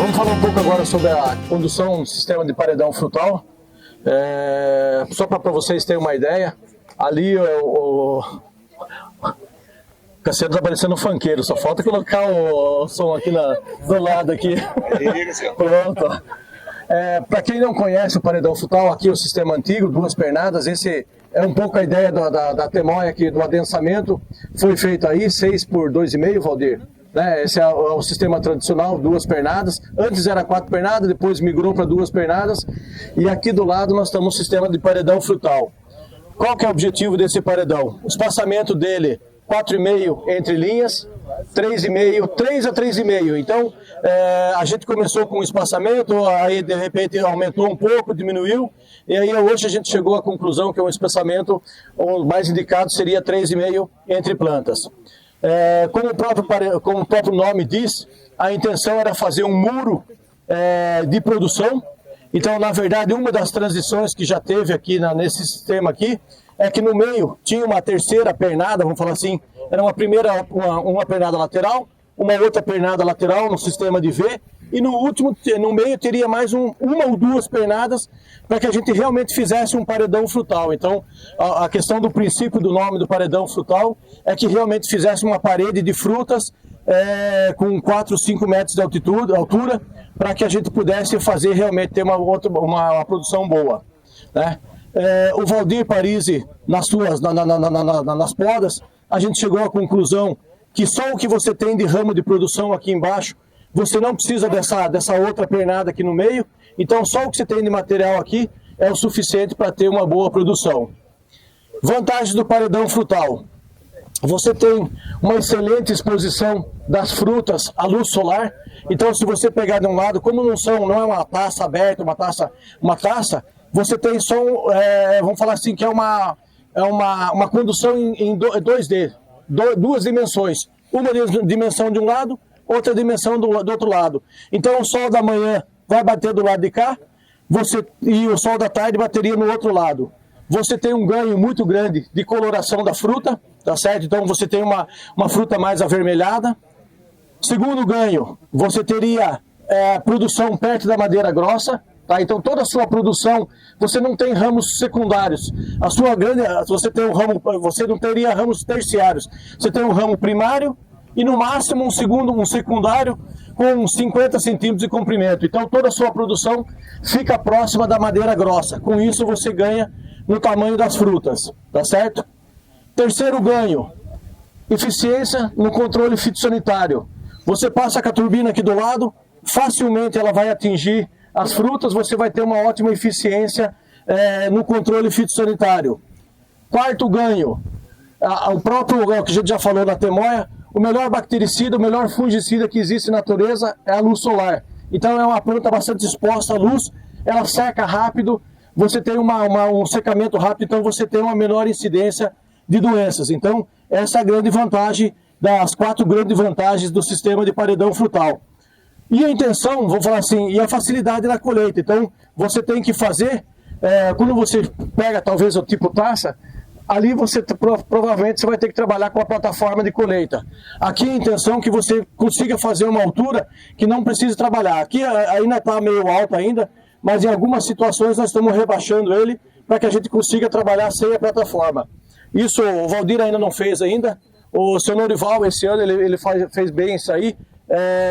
Vamos falar um pouco agora sobre a condução do sistema de paredão frutal. Só para vocês terem uma ideia, ali o Cassiano está parecendo um funkeiro, só falta colocar o som aqui do lado aqui. Pronto. Para quem não conhece o paredão frutal, aqui é o sistema antigo, duas pernadas. Esse é um pouco a ideia da temoia aqui, do adensamento. Foi feito aí 6 por 2,5, Valdir. Esse é o sistema tradicional, duas pernadas. Antes era 4 pernadas, depois migrou para 2 pernadas. E aqui do lado nós temos um sistema de paredão frutal. Qual que é o objetivo desse paredão? O espaçamento dele, 4,5 entre linhas, 3,5, 3 a 3,5. Então, a gente começou com um espaçamento, aí de repente aumentou um pouco, diminuiu, e aí hoje a gente chegou à conclusão que o espaçamento o mais indicado seria 3,5 entre plantas. Como o próprio nome diz, a intenção era fazer um muro de produção. Então, na verdade, uma das transições que já teve aqui nesse sistema aqui é que no meio tinha uma terceira pernada, vamos falar assim, era uma pernada lateral, uma outra pernada lateral no sistema de V, e no meio teria mais uma ou duas pernadas para que a gente realmente fizesse um paredão frutal. Então, a questão do princípio do nome do paredão frutal é que realmente fizesse uma parede de frutas com 4 ou 5 metros de altura, para que a gente pudesse fazer realmente ter uma produção boa, né? O Valdir Parisi, nas podas, a gente chegou à conclusão que só o que você tem de ramo de produção aqui embaixo, você não precisa dessa outra pernada aqui no meio, então só o que você tem de material aqui é o suficiente para ter uma boa produção. Vantagens do paredão frutal. Você tem uma excelente exposição das frutas à luz solar. Então, se você pegar de um lado, como não é uma taça aberta, uma taça, você tem só, vamos falar assim, que é uma condução em 2D, duas dimensões. Uma dimensão de um lado, outra dimensão do outro lado. Então, o sol da manhã vai bater do lado de cá, e o sol da tarde bateria no outro lado. Você tem um ganho muito grande de coloração da fruta, tá certo? Então você tem uma fruta mais avermelhada. Segundo ganho, você teria produção perto da madeira grossa, tá? Então toda a sua produção, você não tem ramos secundários. Você não teria ramos terciários. Você tem um ramo primário e no máximo um secundário com 50 centímetros de comprimento. Então toda a sua produção fica próxima da madeira grossa. Com isso você ganha no tamanho das frutas, tá certo? Terceiro ganho, eficiência no controle fitossanitário. Você passa com a turbina aqui do lado, facilmente ela vai atingir as frutas, você vai ter uma ótima eficiência no controle fitossanitário. Quarto ganho, o próprio que a gente já falou na temoia, o melhor bactericida, o melhor fungicida que existe na natureza é a luz solar. Então é uma planta bastante exposta à luz, ela seca rápido, você tem um secamento rápido, então você tem uma menor incidência de doenças. Então, essa é a grande vantagem, das 4 grandes vantagens do sistema de paredão frutal. E a intenção, vou falar assim, e a facilidade da colheita. Então, você tem que fazer, quando você pega talvez o tipo taça, ali você provavelmente você vai ter que trabalhar com a plataforma de colheita. Aqui a intenção é que você consiga fazer uma altura que não precise trabalhar. Aqui ainda está meio alto ainda, mas em algumas situações nós estamos rebaixando ele para que a gente consiga trabalhar sem a plataforma. Isso o Valdir ainda não fez ainda. O seu Norival, esse ano, ele fez bem isso aí.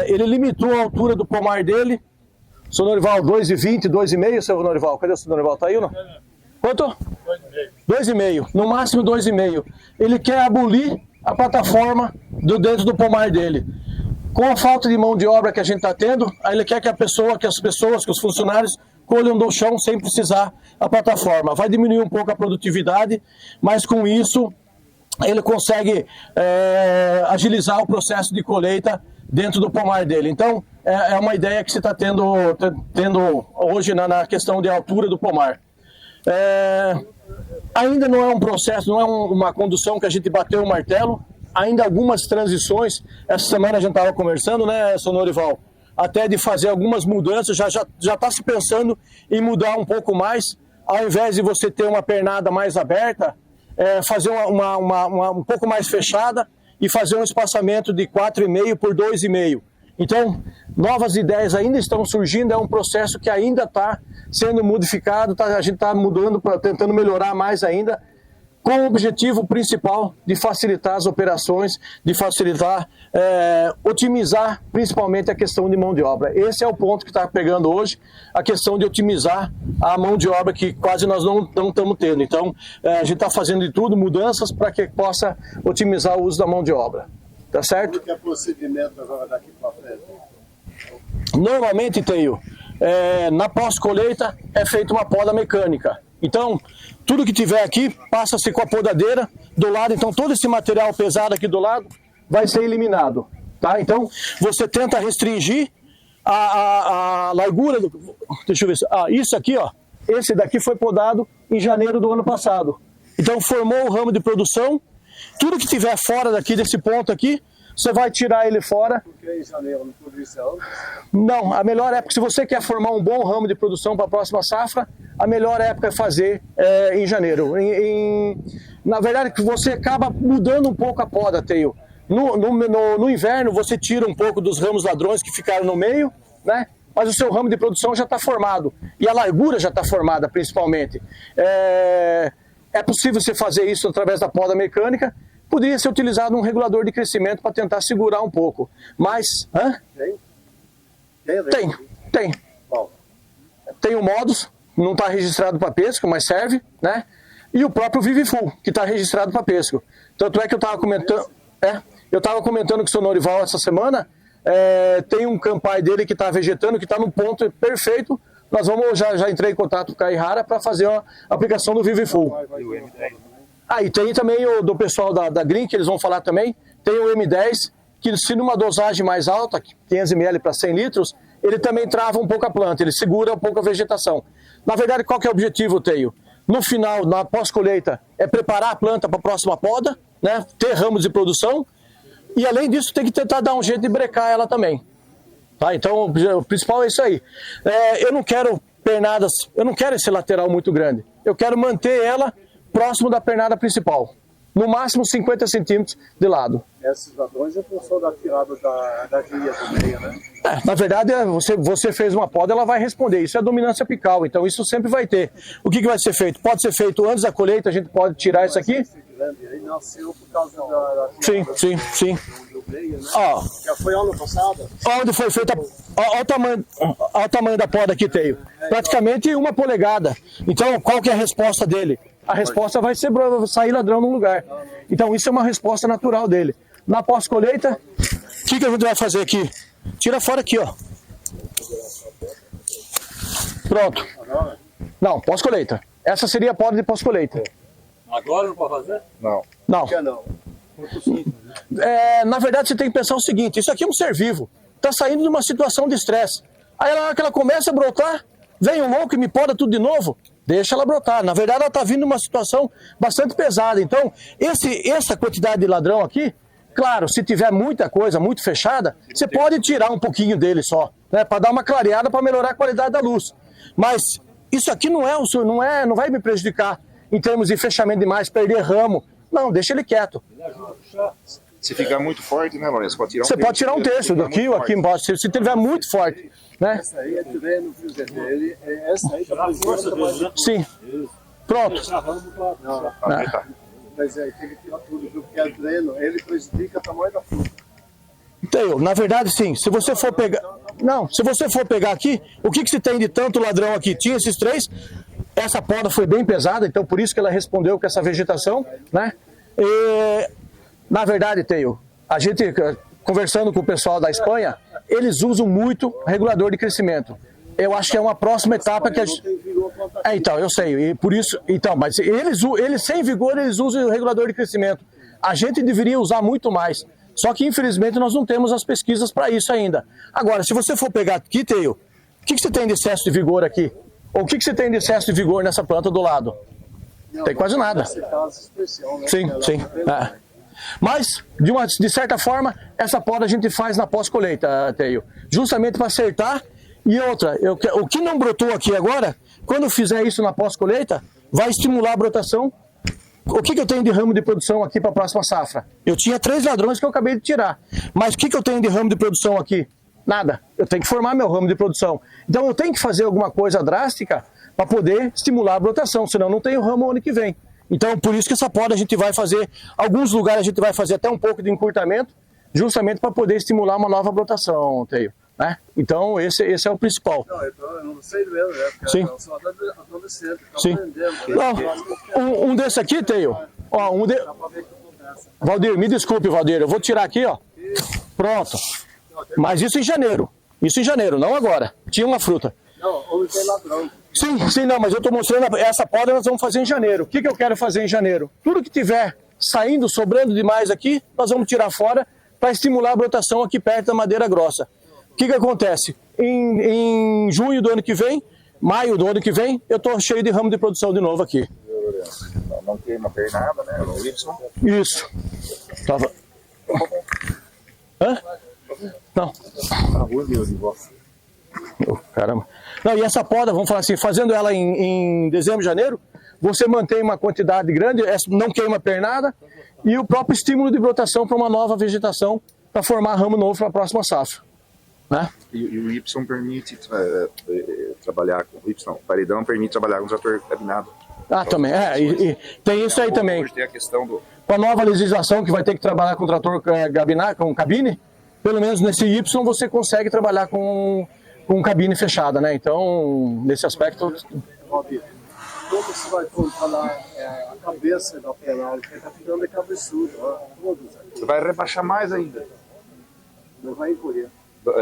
Ele limitou a altura do pomar dele. O seu Norival, 2,20, 2,5, seu Norival. Cadê o seu Norival? Está aí ou não? Quanto? 2,5. No máximo 2,5. Ele quer abolir a plataforma dentro do pomar dele. Com a falta de mão de obra que a gente está tendo, aí ele quer que que os funcionários colham do chão sem precisar a plataforma. Vai diminuir um pouco a produtividade, mas com isso ele consegue agilizar o processo de colheita dentro do pomar dele. Então, é uma ideia que se está tendo hoje na questão de altura do pomar. Ainda não é um processo, não é uma condução que a gente bateu o martelo, ainda algumas transições. Essa semana a gente estava conversando, né, Sonorival? Até de fazer algumas mudanças, já está se pensando em mudar um pouco mais, ao invés de você ter uma pernada mais aberta, fazer um pouco mais fechada e fazer um espaçamento de 4,5 por 2,5. Então, novas ideias ainda estão surgindo, é um processo que ainda está sendo modificado, a gente está mudando, tentando melhorar mais ainda, com o objetivo principal de facilitar as operações, de facilitar, otimizar principalmente a questão de mão de obra. Esse é o ponto que está pegando hoje, a questão de otimizar a mão de obra que quase nós não estamos tendo. Então, a gente está fazendo de tudo, mudanças para que possa otimizar o uso da mão de obra. Tá certo? Como que é o procedimento agora daqui para frente? Normalmente, Teio, na pós-colheita é feita uma poda mecânica. Então, tudo que tiver aqui passa-se com a podadeira do lado. Então, todo esse material pesado aqui do lado vai ser eliminado. Tá? Então, você tenta restringir a largura. Deixa eu ver. Isso aqui, ó. Esse daqui foi podado em janeiro do ano passado. Então, formou o ramo de produção. Tudo que tiver fora daqui, desse ponto aqui, você vai tirar ele fora. Por que em janeiro não podia ser antes? Não, a melhor época, se você quer formar um bom ramo de produção para a próxima safra, a melhor época é fazer em janeiro. Na verdade, você acaba mudando um pouco a poda, Teio. No inverno, você tira um pouco dos ramos ladrões que ficaram no meio, né? Mas o seu ramo de produção já está formado. E a largura já está formada, principalmente. É possível você fazer isso através da poda mecânica. Poderia ser utilizado um regulador de crescimento para tentar segurar um pouco. Mas... Tem. Bom. Tem o Modus, não está registrado para pesca, mas serve, né? E o próprio Vivifull, que está registrado para pesca. Tanto é que eu estava comentando... eu estava comentando com o seu Norival essa semana, tem um campai dele que está vegetando, que está no ponto perfeito. Nós vamos, já entrei em contato com o Cairara para fazer a aplicação do Vivifull. E tem também o do pessoal da Green, que eles vão falar também, tem o M10, que se numa dosagem mais alta, 500 ml para 100 litros, ele também trava um pouco a planta, ele segura um pouco a vegetação. Na verdade, qual que é o objetivo, Teio? No final, na pós-colheita, é preparar a planta para a próxima poda, né? Ter ramos de produção, e além disso tem que tentar dar um jeito de brecar ela também. Tá? Então, o principal é isso aí. Eu não quero pernadas, eu não quero esse lateral muito grande, eu quero manter ela próximo da pernada principal, no máximo 50 centímetros de lado. Esses ladrões é função da tirada da guia do meio, né? Na verdade, você fez uma poda, ela vai responder. Isso é dominância apical, então isso sempre vai ter. O que vai ser feito? Pode ser feito antes da colheita, a gente pode tirar isso aqui? Ele nasceu por causa da Sim. do meio, né? Já foi ano passado? Onde foi feita... Olha o tamanho da poda aqui, Teio. Praticamente 1 polegada. Então, qual que é a resposta dele? A resposta vai ser sair ladrão no lugar. Então, isso é uma resposta natural dele. Na pós-colheita, o que a gente vai fazer aqui? Tira fora aqui, ó. Pronto. Não, pós-colheita. Essa seria a poda de pós-colheita. Agora não pode fazer? Não. Por que não? Na verdade, você tem que pensar o seguinte, isso aqui é um ser vivo. Está saindo de uma situação de estresse. Aí, na hora que ela começa a brotar, vem um louco e me poda tudo de novo. Deixa ela brotar. Na verdade, ela está vindo numa situação bastante pesada. Então, essa quantidade de ladrão aqui, claro, se tiver muita coisa, muito fechada, você pode tirar um pouquinho dele só, né, para dar uma clareada, para melhorar a qualidade da luz. Mas isso aqui não vai me prejudicar em termos de fechamento demais, perder ramo. Não, deixa ele quieto. Se ficar muito forte, né, Lourenço? Você pode tirar um terço daqui ou aqui embaixo, se tiver muito forte. Né? Essa aí é treino, dele. Essa aí tá força dele, né? Sim. Pronto. Não, mas aí tem que tirar tudo, viu? Porque é treino, ele prejudica o tamanho da fruta. Então, na verdade, sim. Se você for pegar... Não, se você for pegar aqui, o que se tem de tanto ladrão aqui? Tinha esses 3. Essa poda foi bem pesada, então por isso que ela respondeu com essa vegetação, né? Na verdade, Teio, a gente, conversando com o pessoal da Espanha, eles usam muito regulador de crescimento. Eu acho que é uma próxima etapa que a gente... então, eu sei, e por isso... Então, mas eles sem vigor, eles usam o regulador de crescimento. A gente deveria usar muito mais. Só que, infelizmente, nós não temos as pesquisas para isso ainda. Agora, se você for pegar aqui, Teio, o que você tem de excesso de vigor aqui? Ou o que você tem de excesso de vigor nessa planta do lado? Não tem quase nada. Sim. Mas, de certa forma, essa poda a gente faz na pós-colheita, Teio. Justamente para acertar. E outra, o que não brotou aqui agora, quando eu fizer isso na pós-colheita, vai estimular a brotação. O que eu tenho de ramo de produção aqui para a próxima safra? Eu tinha 3 ladrões que eu acabei de tirar. Mas o que eu tenho de ramo de produção aqui? Nada. Eu tenho que formar meu ramo de produção. Então eu tenho que fazer alguma coisa drástica para poder estimular a brotação, senão não tem o ramo ano que vem. Então por isso que essa poda a gente vai fazer, alguns lugares a gente vai fazer até um pouco de encurtamento, justamente para poder estimular uma nova brotação, Teio. Né? Então esse é o principal. Não, eu não sei mesmo, né? Porque Sim. eu sou adolescente, estou Sim. aprendendo. Não, um desse aqui, Teio. Ó, Dá pra ver que acontece. Valdir, me desculpe, Valdir, eu vou tirar aqui, ó. Pronto. Mas isso em janeiro. Isso em janeiro, não agora. Tinha uma fruta. Não, onde tem ladrão. Sim, não, mas eu estou mostrando essa poda nós vamos fazer em janeiro. O que eu quero fazer em janeiro? Tudo que tiver saindo, sobrando demais aqui, nós vamos tirar fora para estimular a brotação aqui perto da madeira grossa. O que acontece? Em junho do ano que vem, maio do ano que vem, eu estou cheio de ramo de produção de novo aqui. Não queima pernada, né? O Y. Isso. Tava... Hã? Não. Oh, caramba. Não, e essa poda, vamos falar assim, fazendo ela em dezembro, janeiro, você mantém uma quantidade grande, não queima pernada, e o próprio estímulo de brotação para uma nova vegetação, para formar ramo novo para a próxima safra. Né? E o Y permite trabalhar com o Y, o paredão permite trabalhar com o trator cabinado. Ah, também. E tem isso aí também. Hoje tem a questão do... Com a nova legislação que vai ter que trabalhar com trator com cabine, pelo menos nesse Y você consegue trabalhar com cabine fechada, né? Então, nesse aspecto... Valdir, como você vai controlar a cabeça da penal, que está ficando de cabeçudo, ó, todos aqui. Você vai rebaixar mais ainda. Não vai encolher.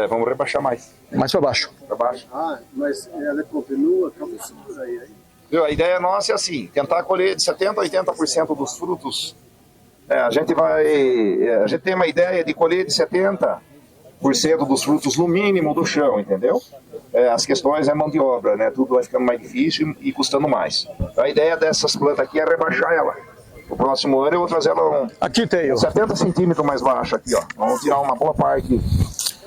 Vamos rebaixar mais. Mais para baixo. Para baixo. Ah, mas ela continua cabeçuda aí. Viu? A ideia nossa é assim, tentar colher de 70% a 80% dos frutos. A gente tem uma ideia de colher de 70% dos frutos no mínimo do chão, entendeu? As questões é mão de obra, né? Tudo vai ficando mais difícil e custando mais. A ideia dessas plantas aqui é rebaixar ela. O próximo ano eu vou trazer ela Aqui tem 70 centímetros mais baixa aqui, ó. Vamos tirar uma boa parte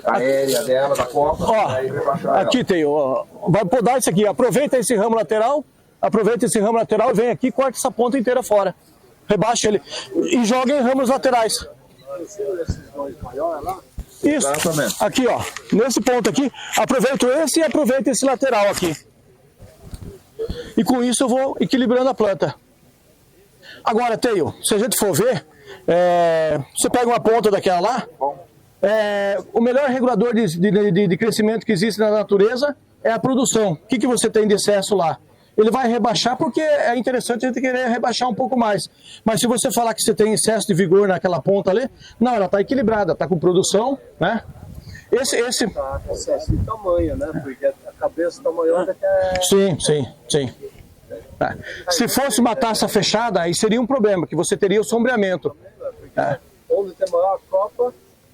aérea dela, da copa, ó, e rebaixar ela. aqui tem, ó, vai podar isso aqui, aproveita esse ramo lateral e vem aqui e corta essa ponta inteira fora. Rebaixa ele e joga em ramos laterais. Esses dois maiores lá. Isso. Exatamente. Aqui, ó, nesse ponto aqui, aproveito esse e aproveito esse lateral aqui. E com isso eu vou equilibrando a planta. Agora, Teio, se a gente for ver, você pega uma ponta daquela lá, o melhor regulador de crescimento que existe na natureza é a produção. O que você tem de excesso lá? Ele vai rebaixar porque é interessante a gente querer rebaixar um pouco mais. Mas se você falar que você tem excesso de vigor naquela ponta ali, não, ela está equilibrada, está com produção, né? Esse... Tá com excesso de tamanho, né? Porque a cabeça está maior do que a... Sim. Se fosse uma taça fechada, aí seria um problema, que você teria o sombreamento. Onde tem maior copa,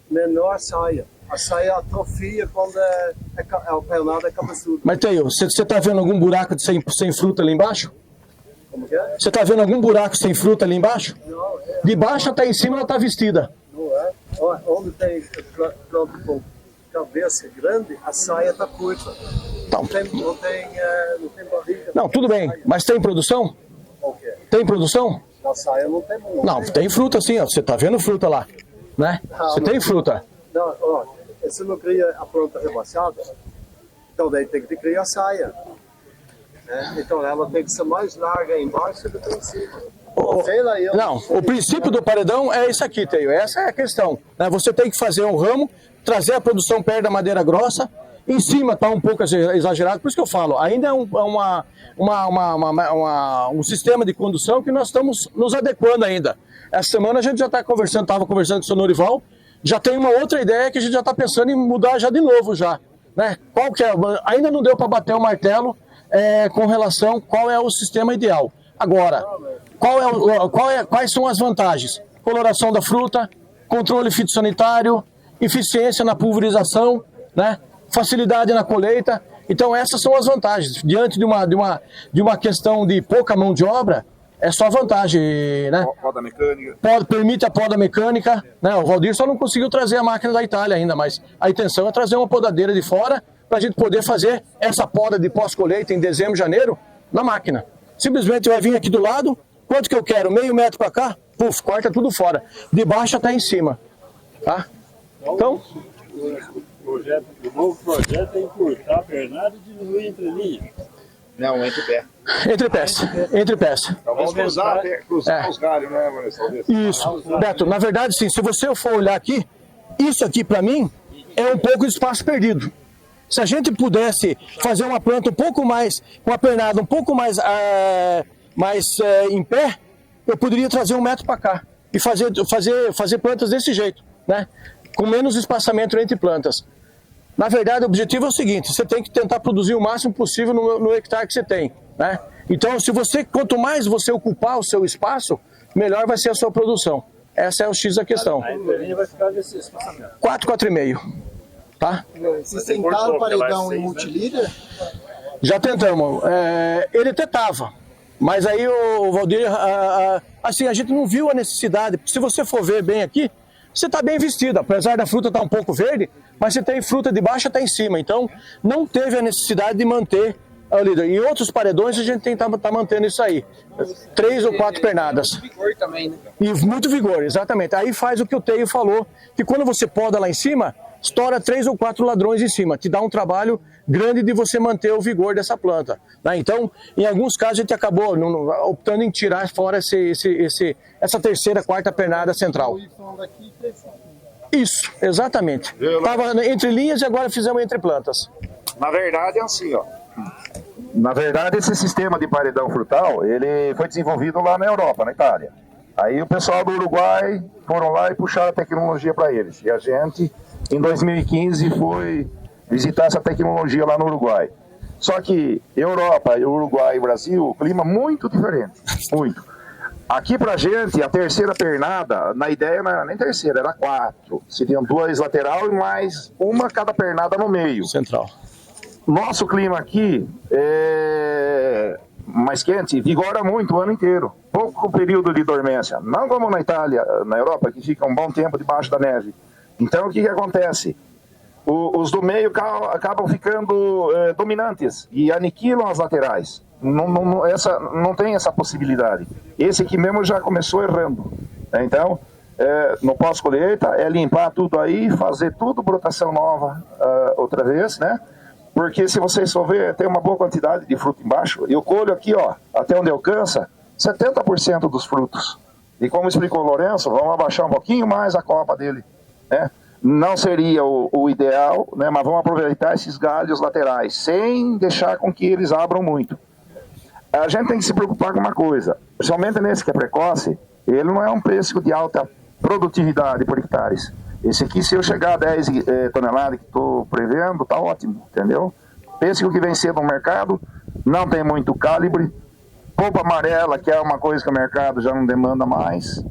menor a saia. A saia atrofia quando a pernada é cabeçuda. Mas, Teio, você está vendo algum buraco sem fruta ali embaixo? Como que é? Você está vendo algum buraco sem fruta ali embaixo? Não, De baixo até em cima ela está vestida. não é. Onde tem planta com cabeça grande, a saia está curta. Então, Não tem barriga. não, tudo bem, mas tem produção? O quê? Tem produção? Na saia não tem muito. Não, tem fruta sim, ó. Você está vendo fruta lá, né? Você tem fruta. Não, ó, você não cria a planta rebaixada, então daí tem que criar a saia. Né? Então ela tem que ser mais larga embaixo do que em cima. Sei lá, Não, o princípio do paredão é isso aqui, Teio. Essa é a questão. Né? Você tem que fazer um ramo, trazer a produção perto da madeira grossa. Em cima está um pouco exagerado, por isso que eu falo, ainda é um sistema de condução que nós estamos nos adequando ainda. Essa semana a gente já estava conversando com o senhor Norival, já tem uma outra ideia que a gente já está pensando em mudar já de novo já. Né? Qual que é? Ainda não deu para bater o martelo com relação qual é o sistema ideal. Agora, quais são as vantagens? Coloração da fruta, controle fitossanitário, eficiência na pulverização, né? Facilidade na colheita. Então essas são as vantagens. Diante de uma questão de pouca mão de obra, é só vantagem, né? Poda mecânica. Permite a poda mecânica, né? O Valdir só não conseguiu trazer a máquina da Itália ainda, mas a intenção é trazer uma podadeira de fora para a gente poder fazer essa poda de pós-colheita em dezembro, janeiro, na máquina. Simplesmente vai vir aqui do lado, quanto que eu quero? Meio metro para cá, puf, corta tudo fora. De baixo até em cima, tá? Então... O novo projeto é encurtar a pernada e diminuir entre linhas. Não, entre pé. Entre pés, entre pés. Talvez cruzar os galhos, né, Maurício? Talvez. Isso. Beto, na verdade, sim, se você for olhar aqui, isso aqui para mim é um pouco de espaço perdido. Se a gente pudesse fazer uma planta um pouco mais, com a pernada um pouco mais, em pé, eu poderia trazer 1 metro para cá e fazer plantas desse jeito, né? Com menos espaçamento entre plantas. Na verdade, o objetivo é o seguinte: você tem que tentar produzir o máximo possível no hectare que você tem, né? Então, quanto mais você ocupar o seu espaço, melhor vai ser a sua produção. Essa é o X da questão. A entrelinha vai ficar nesse espaçamento. 4, 4,5. Tá? Vocês tentaram paredão em multilíder? Já tentamos. Ele até tava. Mas aí, o Valdir, assim, a gente não viu a necessidade. Porque se você for ver bem aqui, você está bem vestido. Apesar da fruta estar um pouco verde, mas você tem fruta de baixo até em cima. Então, não teve a necessidade de manter o líder. Em outros paredões, a gente tá mantendo isso aí. 3 ou 4 pernadas. Vigor também, né? E muito vigor, exatamente. Aí faz o que o Teio falou, que quando você poda lá em cima, estoura 3 ou 4 ladrões em cima. Te dá um trabalho grande de você manter o vigor dessa planta, né? Então, em alguns casos, a gente acabou optando em tirar fora essa terceira, quarta pernada central. Isso, exatamente. Estava entre linhas e agora fizemos entre plantas. Na verdade é assim, ó. Na verdade, esse sistema de paredão frutal, ele foi desenvolvido lá na Europa, na Itália. Aí o pessoal do Uruguai foram lá e puxaram a tecnologia para eles. E a gente, em 2015, foi visitar essa tecnologia lá no Uruguai. Só que Europa, Uruguai e Brasil, clima muito diferente, muito. Aqui pra gente, a terceira pernada, na ideia não era nem terceira, era 4. Seriam 2 lateral e mais uma cada pernada no meio. Central. Nosso clima aqui é mais quente, vigora muito o ano inteiro. Pouco período de dormência. Não como na Itália, na Europa, que fica um bom tempo debaixo da neve. Então, o que acontece? Os do meio acabam ficando dominantes e aniquilam as laterais. Não tem essa possibilidade. Esse aqui mesmo já começou errando. Então, no pós-colheita, é limpar tudo aí, fazer tudo brotação nova outra vez, né? Porque se vocês for ver, tem uma boa quantidade de fruto embaixo. Eu colho aqui, ó, até onde alcança, 70% dos frutos. E como explicou o Lourenço, vamos abaixar um pouquinho mais a copa dele, né? Não seria o ideal, né? Mas vamos aproveitar esses galhos laterais, sem deixar com que eles abram muito. A gente tem que se preocupar com uma coisa, principalmente nesse que é precoce, ele não é um pêssego de alta produtividade por hectares. Esse aqui, se eu chegar a 10 toneladas que estou prevendo, tá ótimo, entendeu? Pêssego que vem cedo no mercado, não tem muito calibre, polpa amarela, que é uma coisa que o mercado já não demanda mais,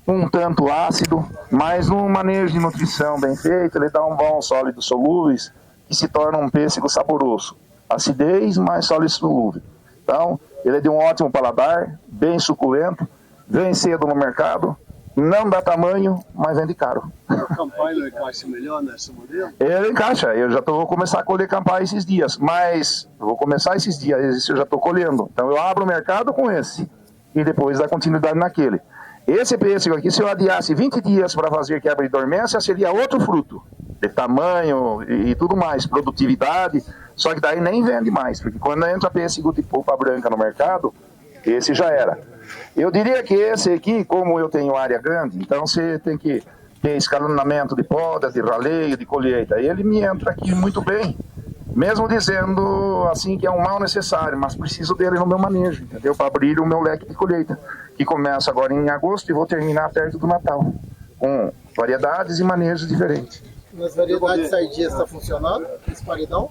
um tanto ácido, mas num manejo de nutrição bem feito, ele dá um bom sólido solúveis, que se torna um pêssego saboroso. Acidez mais sólido solúvel. Então, ele é de um ótimo paladar, bem suculento, vem cedo no mercado, não dá tamanho, mas vende caro. O Campaio encaixa melhor nesse modelo? Ele encaixa, eu já vou começar a colher Campaio esses dias, mas eu vou começar esses dias, esse eu já estou colhendo. Então eu abro o mercado com esse, e depois dá continuidade naquele. Esse pêssego aqui, se eu adiasse 20 dias para fazer quebra de dormência, seria outro fruto, de tamanho e tudo mais, produtividade, só que daí nem vende mais, porque quando entra pêssego de polpa branca no mercado, esse já era. Eu diria que esse aqui, como eu tenho área grande, então você tem que ter escalonamento de poda, de raleio, de colheita. Ele me entra aqui muito bem, mesmo dizendo assim que é um mal necessário, mas preciso dele no meu manejo, entendeu? Para abrir o meu leque de colheita, que começa agora em agosto e vou terminar perto do Natal, com variedades e manejos diferentes. Nas variedades tardias está funcionando esse paredão?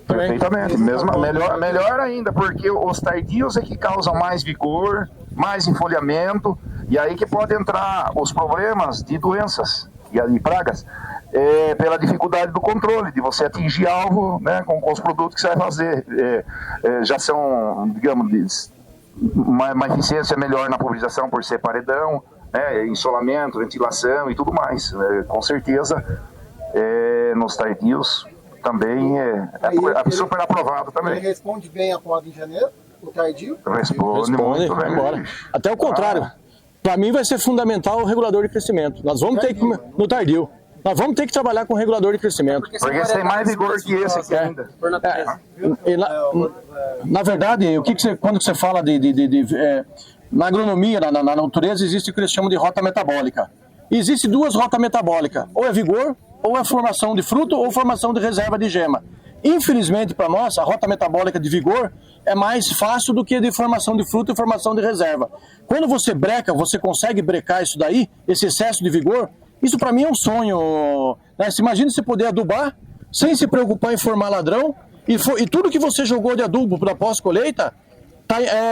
Perfeitamente, melhor ainda, porque os tardios é que causam mais vigor, mais enfolhamento, e aí que pode entrar os problemas de doenças e pragas, pela dificuldade do controle, de você atingir alvo, né, com os produtos que você vai fazer. Já são, digamos, uma eficiência melhor na pulverização por ser paredão, né, isolamento, ventilação e tudo mais. Com certeza, nos tardios também super aprovado também. Ele responde bem a poda em janeiro, o tardio? Responde muito bem. Embora. Até o contrário. Para mim vai ser fundamental o regulador de crescimento. Nós vamos ter que no tardio. Nós vamos ter que trabalhar com regulador de crescimento. Porque esse tem mais vigor que esse aqui ainda. Na verdade, quando você fala na agronomia, na natureza, existe o que eles chamam de rota metabólica. Existem duas rotas metabólicas, ou é vigor, ou é formação de fruto, ou formação de reserva de gema. Infelizmente, para nós, a rota metabólica de vigor é mais fácil do que a de formação de fruto e formação de reserva. Quando você breca, você consegue brecar isso daí, esse excesso de vigor, isso para mim é um sonho. Né? Você imagina você poder adubar sem se preocupar em formar ladrão e tudo que você jogou de adubo para pós-colheita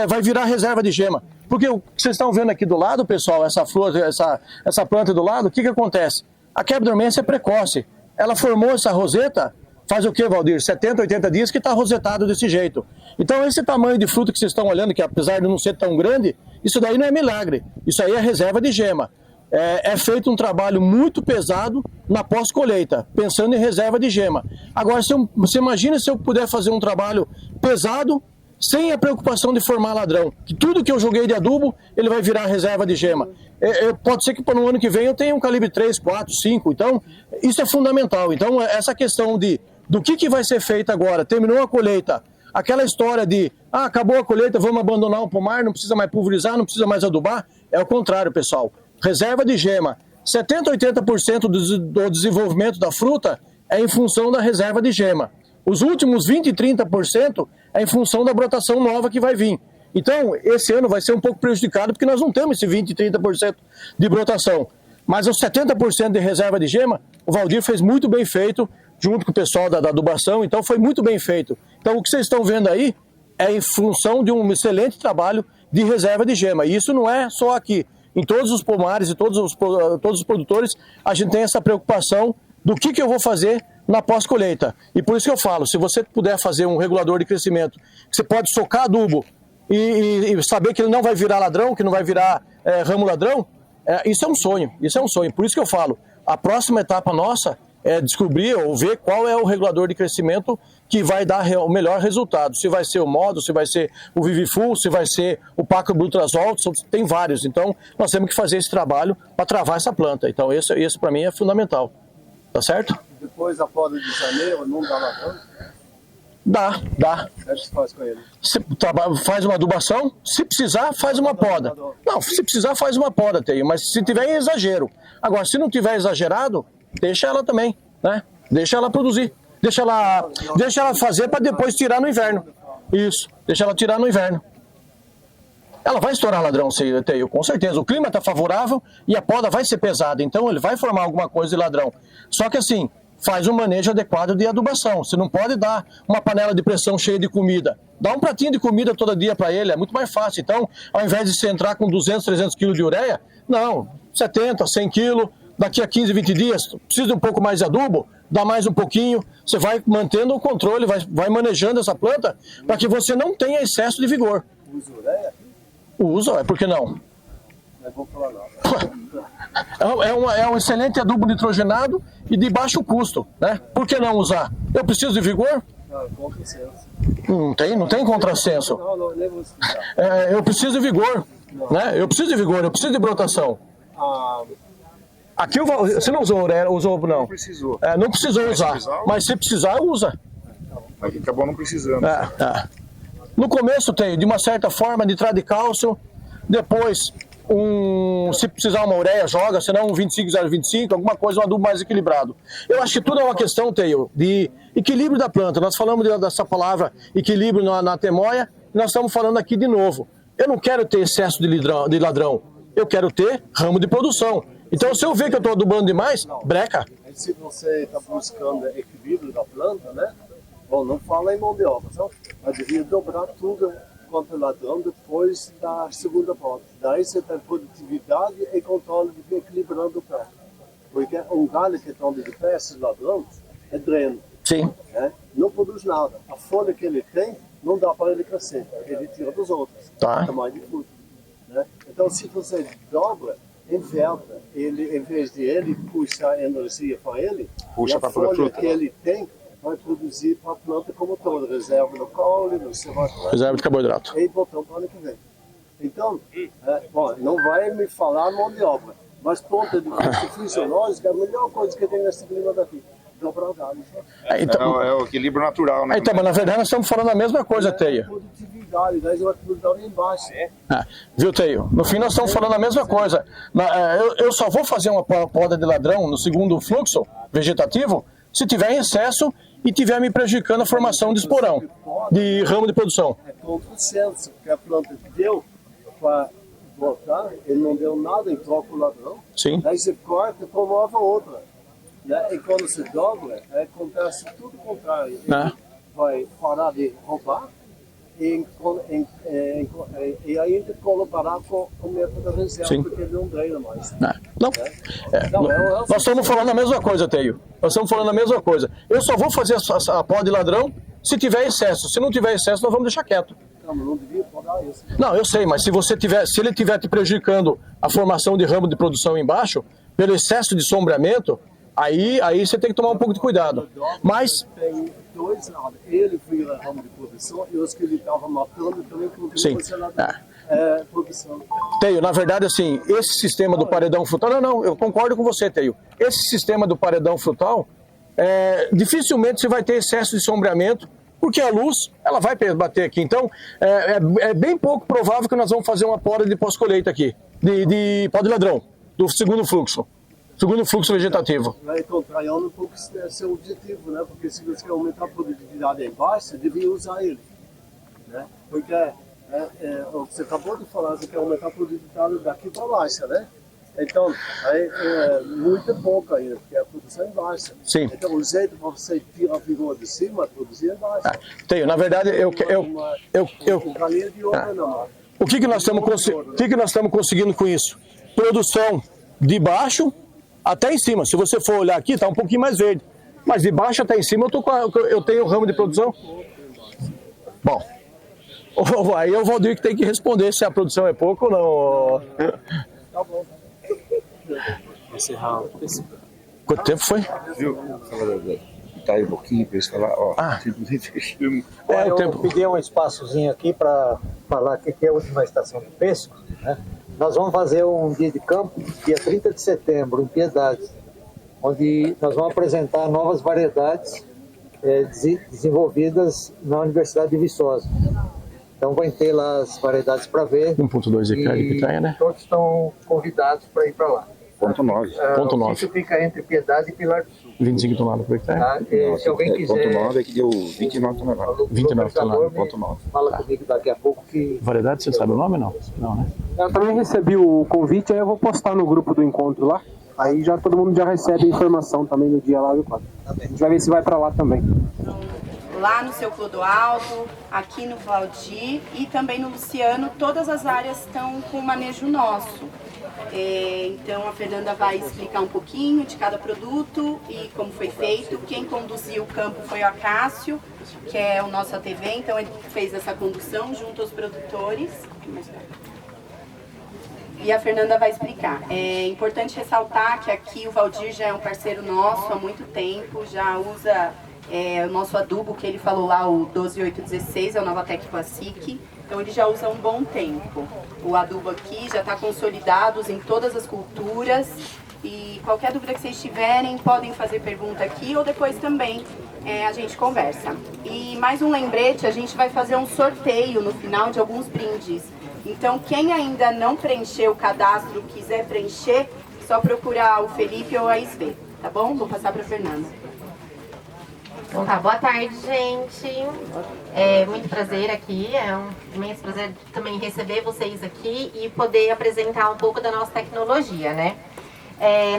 vai virar reserva de gema. Porque o que vocês estão vendo aqui do lado, pessoal, essa flor, essa planta do lado, o que acontece? A quebra dormência é precoce. Ela formou essa roseta, faz o que, Valdir? 70, 80 dias que está rosetado desse jeito. Então esse tamanho de fruto que vocês estão olhando, que apesar de não ser tão grande, isso daí não é milagre. Isso aí é reserva de gema. É feito um trabalho muito pesado na pós-colheita, pensando em reserva de gema. Agora, você imagina se eu puder fazer um trabalho pesado, sem a preocupação de formar ladrão. Que tudo que eu joguei de adubo, ele vai virar reserva de gema. Pode ser que no ano que vem eu tenha um calibre 3, 4, 5. Então, isso é fundamental. Então, essa questão do que vai ser feito agora, terminou a colheita, aquela história de, acabou a colheita, vamos abandonar o pomar, não precisa mais pulverizar, não precisa mais adubar, é o contrário, pessoal. Reserva de gema, 70, 80% do desenvolvimento da fruta é em função da reserva de gema. Os últimos 20, 30% é em função da brotação nova que vai vir. Então, esse ano vai ser um pouco prejudicado porque nós não temos esse 20, 30% de brotação. Mas os 70% de reserva de gema, o Valdir fez muito bem feito, junto com o pessoal da adubação, então foi muito bem feito. Então, o que vocês estão vendo aí é em função de um excelente trabalho de reserva de gema. E isso não é só aqui. Em todos os pomares e todos os produtores, a gente tem essa preocupação do que eu vou fazer na pós-colheita. E por isso que eu falo, se você puder fazer um regulador de crescimento, você pode socar adubo e saber que ele não vai virar ladrão, que não vai virar ramo ladrão, isso é um sonho, Por isso que eu falo, a próxima etapa nossa é descobrir ou ver qual é o regulador de crescimento que vai dar o melhor resultado. Se vai ser o Modo, se vai ser o Vivifull, se vai ser o Paclobutrazol, tem vários. Então, nós temos que fazer esse trabalho para travar essa planta. Então, esse para mim é fundamental. Tá certo? Depois da poda de janeiro, não dá ladrão? Dá. O que você faz com ele? Faz uma adubação, se precisar, faz uma poda. Não, se precisar, faz uma poda, mas se tiver exagero. Agora, se não tiver exagerado, deixa ela também, né? Deixa ela produzir. Deixa ela fazer para depois tirar no inverno. Isso, deixa ela tirar no inverno. Ela vai estourar ladrão, com certeza. O clima está favorável e a poda vai ser pesada, então ele vai formar alguma coisa de ladrão. Só que assim, faz um manejo adequado de adubação. Você não pode dar uma panela de pressão cheia de comida. Dá um pratinho de comida todo dia para ele, é muito mais fácil. Então, ao invés de você entrar com 200, 300 quilos de ureia, não, 70, 100 quilos, daqui a 15, 20 dias, precisa de um pouco mais de adubo, dá mais um pouquinho, você vai mantendo o controle, vai manejando essa planta para que você não tenha excesso de vigor. Usa ureia? Usa, por que não? Não vou falar nada. É um excelente adubo nitrogenado e de baixo custo, né? Por que não usar? Eu preciso de vigor? Não, contrassenso. Não tem contrassenso. Não, nem vou explicar. Eu preciso de vigor, né? Eu preciso de vigor, eu preciso de brotação. Aqui você não usou ureia, usou não? Não precisou. Não precisou usar, mas se precisar, usa. Aqui acabou não precisando. No começo tem, de uma certa forma, nitrato de cálcio, depois, se precisar uma ureia, joga, senão um 25,025, alguma coisa, um adubo mais equilibrado. Eu acho que tudo é uma questão, Teio, de equilíbrio da planta. Nós falamos dessa palavra equilíbrio na temoia, nós estamos falando aqui de novo. Eu não quero ter excesso de ladrão, eu quero ter ramo de produção. Então, se eu ver que eu estou adubando demais, breca. Se você está buscando equilíbrio da planta, né? Bom, não fala em mão de obra, não? Mas devia dobrar tudo contra o ladrão depois da segunda volta. Daí você tem produtividade e controle equilibrando o pé. Porque um galho que está de pé, esses ladrões, é dreno. Sim. Né? Não produz nada. A folha que ele tem, não dá para ele crescer. Ele tira dos outros. Tá. Tamanho de fruto. Né? Então, se você dobra, inverta, ele, em vez de ele puxar energia para ele, puxa para toda a fruta que ele tem, vai produzir para a planta como toda, reserva no caule, reserva de carboidrato. E botão para o ano que vem. Então, bom, não vai me falar mão de obra, Mas ponto de vista fisiológico, a melhor coisa que tem nesse clima daqui, dobrar o galho. Então, É o equilíbrio natural, né? então, mas na verdade nós estamos falando a mesma coisa, Teio. Produtividade, daí vai produzir embaixo. Viu, Teio? No fim nós estamos falando a mesma coisa. Eu só vou fazer uma poda de ladrão no segundo fluxo vegetativo se tiver em excesso e tiver me prejudicando a formação de esporão, de ramo de produção. É contra-senso, porque a planta que deu para botar, ele não deu nada em troca do ladrão. Sim. Daí você corta e promove outra. Né? E quando você dobra, acontece tudo o contrário. Ele vai parar de roubar e ainda colaborar com o método da reserva, sim, porque ele não treina mais. Nós estamos falando a mesma coisa, Teio. Nós estamos falando a mesma coisa. Eu só vou fazer a poda de ladrão se tiver excesso. Se não tiver excesso, nós vamos deixar quieto. Não devia podar isso. Não, eu sei, mas se ele estiver te prejudicando a formação de ramo de produção embaixo, pelo excesso de sombreamento, aí você tem que tomar um pouco de cuidado. Mas tem dois lados. Ele vira ramo de produção e os que ele estava matando também sim. Produção. Teio, na verdade, assim, esse sistema do paredão frutal... Não, eu concordo com você, Teio. Esse sistema do paredão frutal, dificilmente você vai ter excesso de sombreamento, porque a luz, ela vai bater aqui. Então, é bem pouco provável que nós vamos fazer uma poda de pós-colheita aqui, de poda de ladrão, do segundo fluxo vegetativo. Vai contrariando um pouco seu objetivo, né? Porque se você quer aumentar a produtividade embaixo, você devia usar ele. Né? Porque você acabou de falar, você quer aumentar a produtividade daqui para baixo, né? Então, muito pouco ainda, porque a produção é baixa. Sim. Então, o jeito para você tirar a vigor de cima, produzir é baixa. Teio, na verdade, o que nós estamos conseguindo com isso? Produção de baixo até em cima. Se você for olhar aqui, está um pouquinho mais verde. Mas de baixo até em cima eu tenho o ramo de produção. Bom, aí é o Valdir que tem que responder se a produção é pouco ou não. Tá bom. Quanto tempo foi? Viu? Tá aí um pouquinho para eles falar, eu pedi um espaçozinho aqui para falar que é a última estação de pesca, né? Nós vamos fazer um dia de campo, dia 30 de setembro, em Piedade, onde nós vamos apresentar novas variedades desenvolvidas na Universidade de Viçosa. Então vai ter lá as variedades para ver. 1.2 hectares de pitanha, né? Todos estão convidados para ir para lá. Ponto 9. Ponto 9. Isso fica entre Piedade e Pilar do Sul. 25 toneladas por hectare? Tá? Se alguém quiser... Ponto 9 é que deu 29 toneladas. 29 toneladas, ponto 9. Fala comigo daqui a pouco que... Variedade, você sabe o nome ou não? Não, né? Eu também recebi o convite, aí eu vou postar no grupo do encontro lá. Aí já todo mundo já recebe a informação também no dia lá, viu, Cláudio? A gente vai ver se vai pra lá também. Lá no seu Clodoaldo, aqui no Valdir e também no Luciano, todas as áreas estão com manejo nosso. Então a Fernanda vai explicar um pouquinho de cada produto e como foi feito. Quem conduziu o campo foi o Acácio, que é o nosso ATV, então ele fez essa condução junto aos produtores. E a Fernanda vai explicar. É importante ressaltar que aqui o Valdir já é um parceiro nosso há muito tempo, já usa o nosso adubo que ele falou lá, o 12816, é o Novatec Classic. Então ele já usa há um bom tempo. O adubo aqui já está consolidado em todas as culturas. E qualquer dúvida que vocês tiverem, podem fazer pergunta aqui ou depois também a gente conversa. E mais um lembrete, a gente vai fazer um sorteio no final de alguns brindes. Então quem ainda não preencheu o cadastro, quiser preencher, só procurar o Felipe ou a Isvê, tá bom? Vou passar para a Fernanda. Então tá, boa tarde, gente. É muito prazer aqui, é um imenso prazer também receber vocês aqui e poder apresentar um pouco da nossa tecnologia, né?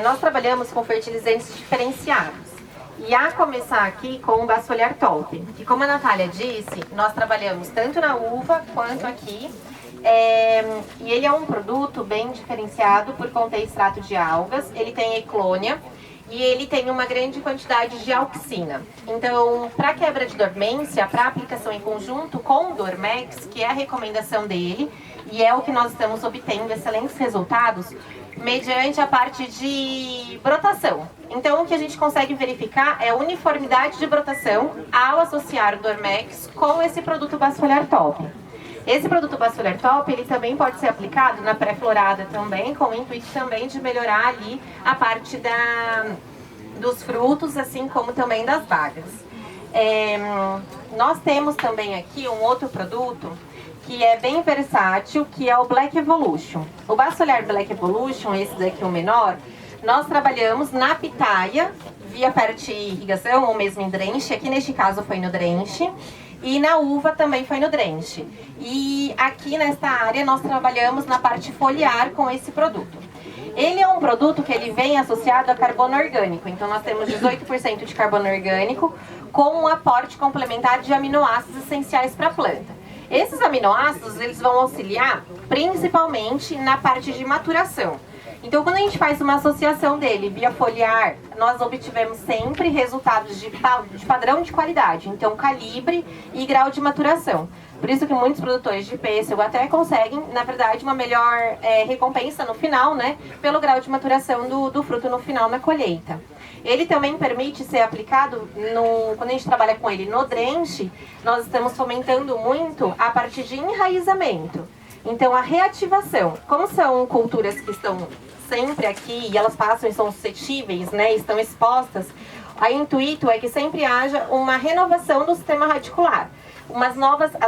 Nós trabalhamos com fertilizantes diferenciados. E a começar aqui com o Basfoliar Top, que como a Natália disse, nós trabalhamos tanto na uva quanto aqui. E ele é um produto bem diferenciado por conter extrato de algas, ele tem eclônia, e ele tem uma grande quantidade de auxina. Então, para quebra de dormência, para aplicação em conjunto com o Dormex, que é a recomendação dele, e é o que nós estamos obtendo excelentes resultados, mediante a parte de brotação. Então, o que a gente consegue verificar é a uniformidade de brotação ao associar o Dormex com esse produto Basfoliar Top. Esse produto Bacillor Top, ele também pode ser aplicado na pré-florada também, com o intuito também de melhorar ali a parte dos frutos, assim como também das bagas. Nós temos também aqui um outro produto que é bem versátil, que é o Black Evolution. O Bacillor Black Evolution, esse daqui o menor, nós trabalhamos na pitaia, via fertirrigação ou mesmo em drenche. Aqui neste caso foi no drenche. E na uva também foi no drenche. E aqui nesta área nós trabalhamos na parte foliar com esse produto. Ele é um produto que ele vem associado a carbono orgânico. Então nós temos 18% de carbono orgânico com um aporte complementar de aminoácidos essenciais para a planta. Esses aminoácidos, eles vão auxiliar principalmente na parte de maturação. Então, quando a gente faz uma associação dele via foliar, nós obtivemos sempre resultados de padrão de qualidade. Então, calibre e grau de maturação. Por isso que muitos produtores de pêssego até conseguem, na verdade, uma melhor recompensa no final, né? Pelo grau de maturação do fruto no final, na colheita. Ele também permite ser aplicado, quando a gente trabalha com ele no drenche, nós estamos fomentando muito a parte de enraizamento. Então, a reativação. Como são culturas que estão sempre aqui e elas passam e são suscetíveis, né, estão expostas, o intuito é que sempre haja uma renovação do sistema radicular. As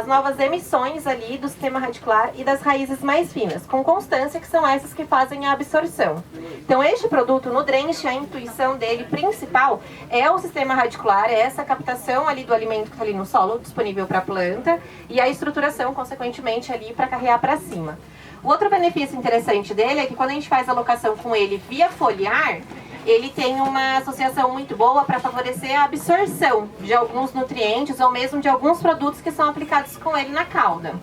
novas emissões ali do sistema radicular e das raízes mais finas, com constância, que são essas que fazem a absorção. Então, este produto no drenche, a intuição dele principal é o sistema radicular, é essa captação ali do alimento que está ali no solo, disponível para a planta, e a estruturação, consequentemente, ali para carregar para cima. O outro benefício interessante dele é que quando a gente faz a alocação com ele via foliar, ele tem uma associação muito boa para favorecer a absorção de alguns nutrientes ou mesmo de alguns produtos que são aplicados com ele na cauda.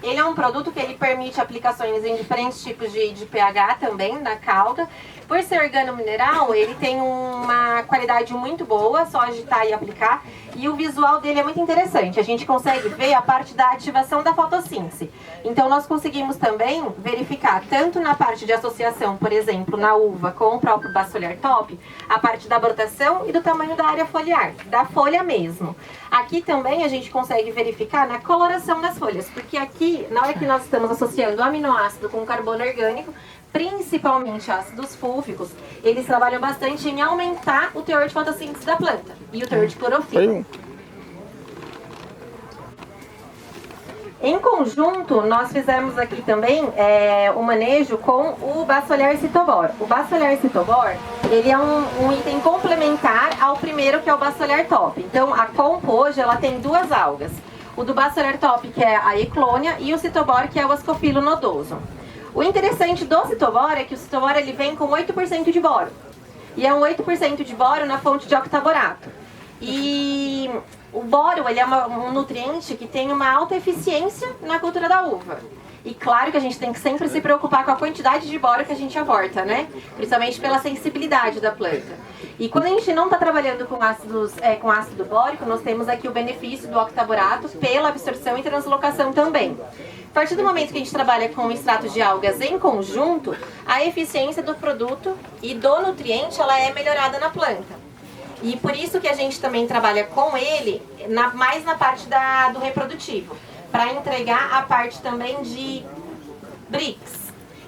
Ele é um produto que ele permite aplicações em diferentes tipos de pH também na cauda. Por ser organomineral, ele tem uma qualidade muito boa, só agitar e aplicar. E o visual dele é muito interessante. A gente consegue ver a parte da ativação da fotossíntese. Então, nós conseguimos também verificar, tanto na parte de associação, por exemplo, na uva com o próprio Bacillor Top, a parte da brotação e do tamanho da área foliar, da folha mesmo. Aqui também a gente consegue verificar na coloração das folhas, porque aqui, na hora que nós estamos associando o aminoácido com o carbono orgânico, principalmente ácidos fúlvicos, eles trabalham bastante em aumentar o teor de fotossíntese da planta e o teor de clorofila. Em conjunto, nós fizemos aqui também o manejo com o Bacillor Cytobor. O Bacillor Cytobor, ele é um item complementar ao primeiro, que é o Bacillor Top. Então, a compo hoje, ela tem duas algas. O do Bacillor Top, que é a Eclônia, e o Cytobor, que é o Ascophyllum nodoso. O interessante do Cytobor é que o Cytobor ele vem com 8% de boro. E é um 8% de boro na fonte de octaborato. E o boro ele é um nutriente que tem uma alta eficiência na cultura da uva. E claro que a gente tem que sempre se preocupar com a quantidade de boro que a gente aporta, né? Principalmente pela sensibilidade da planta. E quando a gente não está trabalhando com ácido bórico, nós temos aqui o benefício do octaborato pela absorção e translocação também. A partir do momento que a gente trabalha com extratos de algas em conjunto, a eficiência do produto e do nutriente ela é melhorada na planta. E por isso que a gente também trabalha com ele mais na parte do reprodutivo, para entregar a parte também de BRICS.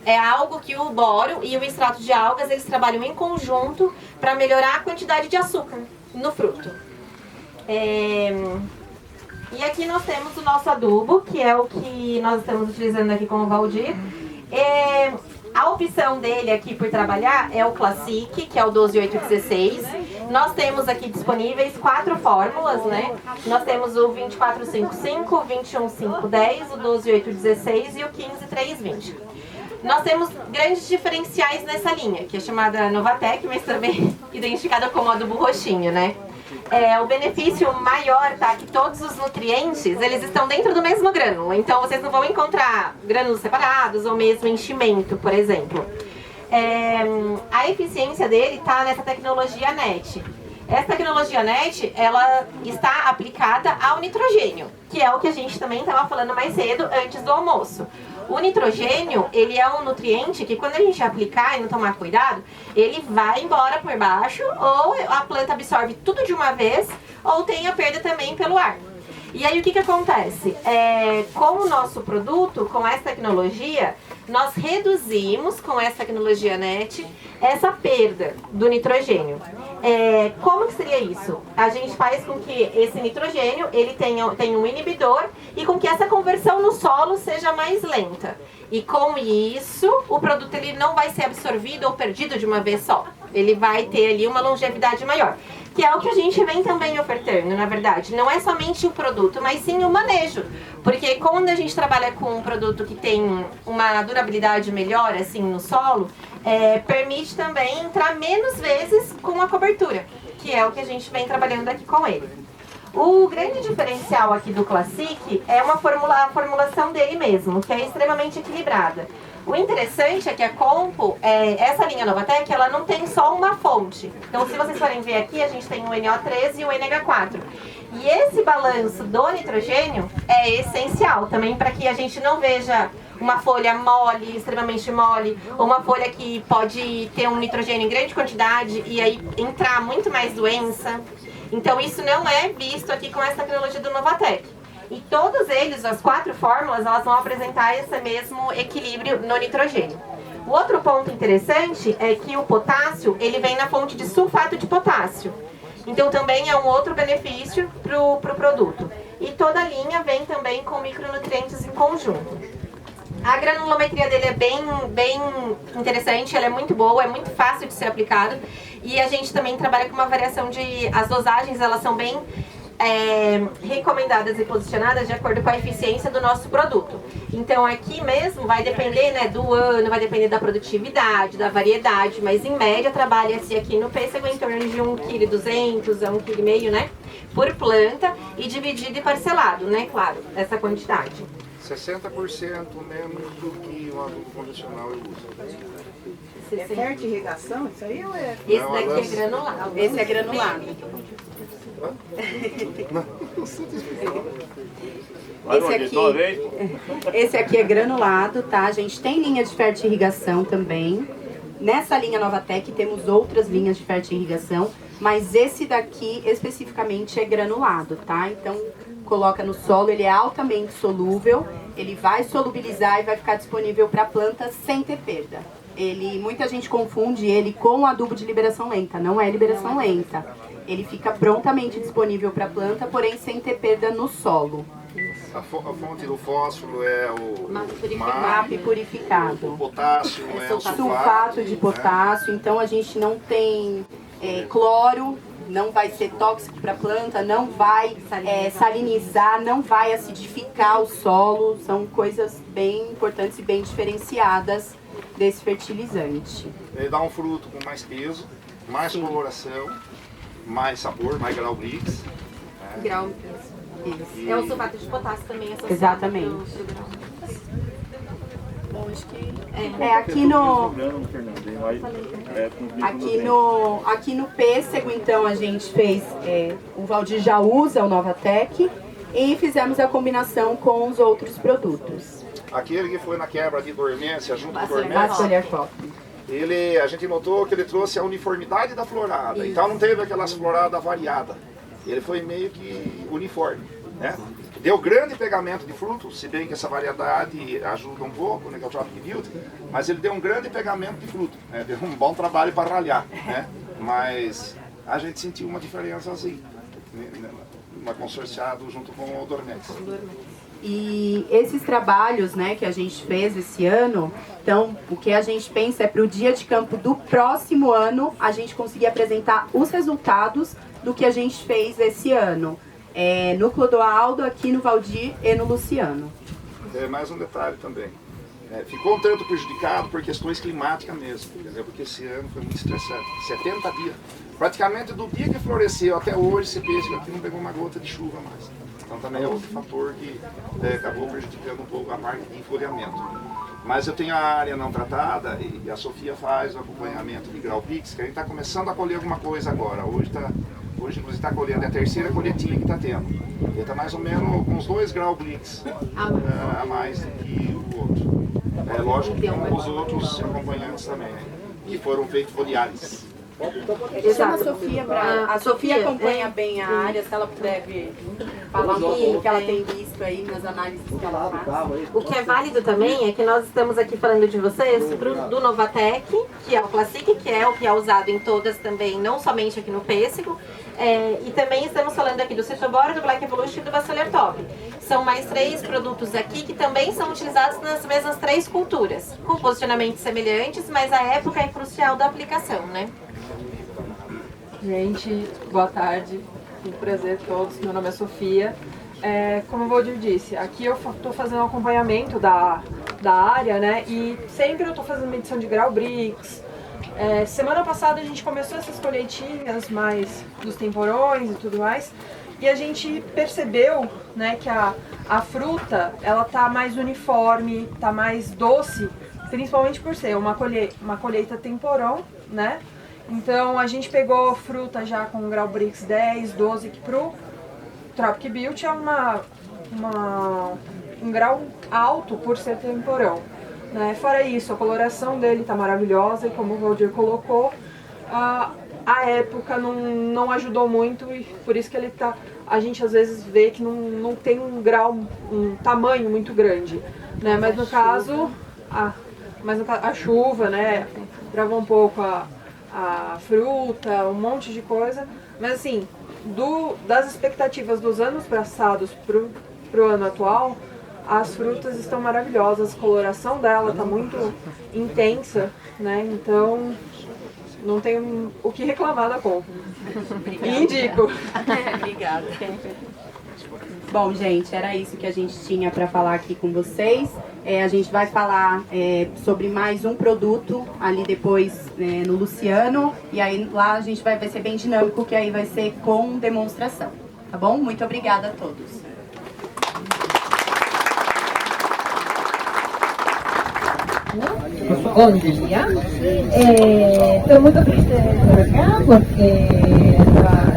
É algo que o boro e o extrato de algas eles trabalham em conjunto para melhorar a quantidade de açúcar no fruto. E aqui nós temos o nosso adubo, que é o que nós estamos utilizando aqui com o Valdir. A opção dele aqui por trabalhar é o Classic, que é o 12816. Nós temos aqui disponíveis 4 fórmulas, né? Nós temos o 24505, o 21510, o 12816 e o 15320. Nós temos grandes diferenciais nessa linha, que é chamada Novatec, mas também identificada como adubo roxinho, né? O benefício maior, tá? Que todos os nutrientes, eles estão dentro do mesmo grânulo. Então, vocês não vão encontrar grânulos separados ou mesmo enchimento, por exemplo. A eficiência dele está nessa tecnologia NET. Essa tecnologia NET, ela está aplicada ao nitrogênio, que é o que a gente também estava falando mais cedo, antes do almoço. O nitrogênio, ele é um nutriente que quando a gente aplicar e não tomar cuidado, ele vai embora por baixo, ou a planta absorve tudo de uma vez, ou tem a perda também pelo ar. E aí o que acontece? Com o nosso produto, com essa tecnologia, nós reduzimos com essa tecnologia NET essa perda do nitrogênio. Como que seria isso? A gente faz com que esse nitrogênio ele tenha um inibidor e com que essa conversão no solo seja mais lenta. E com isso, o produto ele não vai ser absorvido ou perdido de uma vez só. Ele vai ter ali uma longevidade maior. Que é o que a gente vem também ofertando, na verdade. Não é somente o produto, mas sim o manejo. Porque quando a gente trabalha com um produto que tem uma durabilidade melhor, assim, no solo, permite também entrar menos vezes com a cobertura, que é o que a gente vem trabalhando aqui com ele. O grande diferencial aqui do Classic é a formulação dele mesmo, que é extremamente equilibrada. O interessante é que a Compo, essa linha Novatec, ela não tem só uma fonte. Então, se vocês forem ver aqui, a gente tem o NO3 e o NH4. E esse balanço do nitrogênio é essencial também para que a gente não veja uma folha mole, extremamente mole, ou uma folha que pode ter um nitrogênio em grande quantidade e aí entrar muito mais doença. Então, isso não é visto aqui com essa tecnologia do Novatec. E todos eles, as 4 fórmulas, elas vão apresentar esse mesmo equilíbrio no nitrogênio. O outro ponto interessante é que o potássio, ele vem na fonte de sulfato de potássio. Então também é um outro benefício para o produto. E toda a linha vem também com micronutrientes em conjunto. A granulometria dele é bem interessante, ela é muito boa, é muito fácil de ser aplicado. E a gente também trabalha com uma variação as dosagens, elas são bem recomendadas e posicionadas de acordo com a eficiência do nosso produto. Então aqui mesmo vai depender, né, do ano, vai depender da produtividade, da variedade, mas em média trabalha-se aqui no pêssego em torno de 1,2 kg a 1,5 kg, né, por planta e dividido e parcelado, né, claro, essa quantidade. 60% menos do que o adubo convencional eu uso. É perto de irrigação isso aí ou é? Esse daqui é granulado. Esse é granulado. Esse aqui é granulado, tá? A gente tem linha de fertirrigação também. Nessa linha Novatec temos outras linhas de fertirrigação, mas esse daqui especificamente é granulado, tá? Então coloca no solo, ele é altamente solúvel, ele vai solubilizar e vai ficar disponível para a planta sem ter perda. Muita gente confunde ele com o adubo de liberação lenta, não é liberação lenta. Ele fica prontamente disponível para a planta, porém sem ter perda no solo. A fonte do fósforo é o MAP purificado. O potássio é o sulfato de potássio, então a gente não tem cloro, não vai ser tóxico para a planta, não vai salinizar, não vai acidificar o solo. São coisas bem importantes e bem diferenciadas desse fertilizante. Ele dá um fruto com mais peso, mais coloração, mais sabor, mais grau blitz. Grau blitz. Isso. É o sulfato de potássio também associado. Exatamente. Bom, acho que aqui no pêssego, então, a gente fez, o Valdir já usa o Novatec e fizemos a combinação com os outros produtos. Aquele que foi na quebra de dormência junto com o dormência, a gente notou que ele trouxe a uniformidade da florada. Isso. Então não teve aquelas floradas variadas. Ele foi meio que uniforme, né? Deu grande pegamento de frutos, se bem que essa variedade ajuda um pouco, né, que é o Tropic Yield, mas ele deu um grande pegamento de fruto, né? Deu um bom trabalho para ralhar, né? Mas a gente sentiu uma diferença assim, uma consorciado junto com o dormência. E esses trabalhos, né, que a gente fez esse ano, então o que a gente pensa é para o dia de campo do próximo ano a gente conseguir apresentar os resultados do que a gente fez esse ano. No Clodoaldo, aqui no Valdir e no Luciano. Mais um detalhe também. Ficou um tanto prejudicado por questões climáticas mesmo, entendeu? Porque esse ano foi muito estressante. 70 dias. Praticamente do dia que floresceu até hoje, esse pêssego aqui não pegou uma gota de chuva mais. Então também é outro fator que acabou prejudicando um pouco a parte de enfolhamento. Mas eu tenho a área não tratada e a Sofia faz o acompanhamento de grau Pix, que a gente está começando a colher alguma coisa agora. Hoje inclusive está colhendo, é a terceira colhetinha que está tendo. Ele está mais ou menos com uns 2 graus Blitz a mais do que o outro. Lógico que com os outros acompanhantes também, né? Que foram feitos foliares. Chama a Sofia para. A Sofia acompanha bem a área, se ela puder falar um pouquinho do que ela tem visto aí nas análises que ela faz. O que é válido também é que nós estamos aqui falando de vocês do Novatec, que é o Classic, que é o que é usado em todas também, não somente aqui no pêssego. E também estamos falando aqui do Citobor, do Black Evolution e do Bacillor Top. São mais 3 produtos aqui que também são utilizados nas mesmas 3 culturas, com posicionamentos semelhantes, mas a época é crucial da aplicação, né? Gente, boa tarde, um prazer a todos, meu nome é Sofia. Como o Valdir disse, aqui eu estou fazendo um acompanhamento da área, né, e sempre eu estou fazendo medição de grau Brix. Semana passada a gente começou essas colheitinhas mais dos temporões e tudo mais, e a gente percebeu, né, que a fruta ela tá mais uniforme, tá mais doce, principalmente por ser uma colheita temporão, né? Então a gente pegou fruta já com grau Brix 10, 12, que pro Tropic Beauty é um grau alto por ser temporão. Né? Fora isso, a coloração dele tá maravilhosa e como o Valdir colocou, a época não ajudou muito e por isso que ele tá, a gente às vezes vê que não tem um tamanho muito grande. Né? Mas no caso, a chuva, né, travou um pouco a fruta, um monte de coisa, mas assim, das expectativas dos anos passados pro ano atual, as frutas estão maravilhosas, a coloração dela está muito intensa, né? Então não tenho o que reclamar da compra. E indico. Obrigada. Bom, gente, era isso que a gente tinha para falar aqui com vocês. A gente vai falar sobre mais um produto ali depois no Luciano. E aí lá a gente vai ser bem dinâmico, que aí vai ser com demonstração. Tá bom? Muito obrigada a todos. Bom dia. Estou muito triste de estar acá porque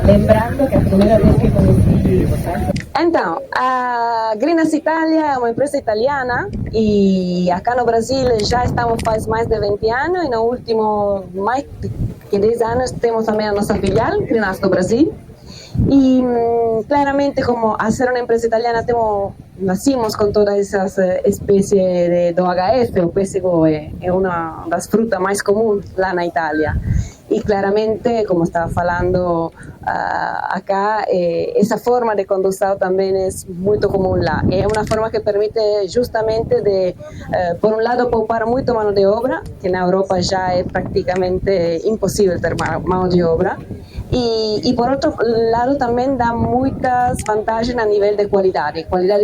lembrando que a primeira vez que conheci vocês. Então, a Greenhouse Italia é uma empresa italiana e acá no Brasil já estamos faz mais de 20 anos e no último mais de 10 anos temos também a nossa filial, Greenhouse do Brasil. Y claramente, como al ser una empresa italiana, nacimos con todas esas especies de OHF, o pêssego é uma das frutas mais comuns lá na Itália. Y claramente, como estaba falando acá, esa forma de conducción también es muy común lá. Es una forma que permite justamente de, por un lado, poupar mucho mano de obra, que en Europa ya es prácticamente imposible tener mano de obra. Y por otro lado también da muchas vantagens a nivel de qualidad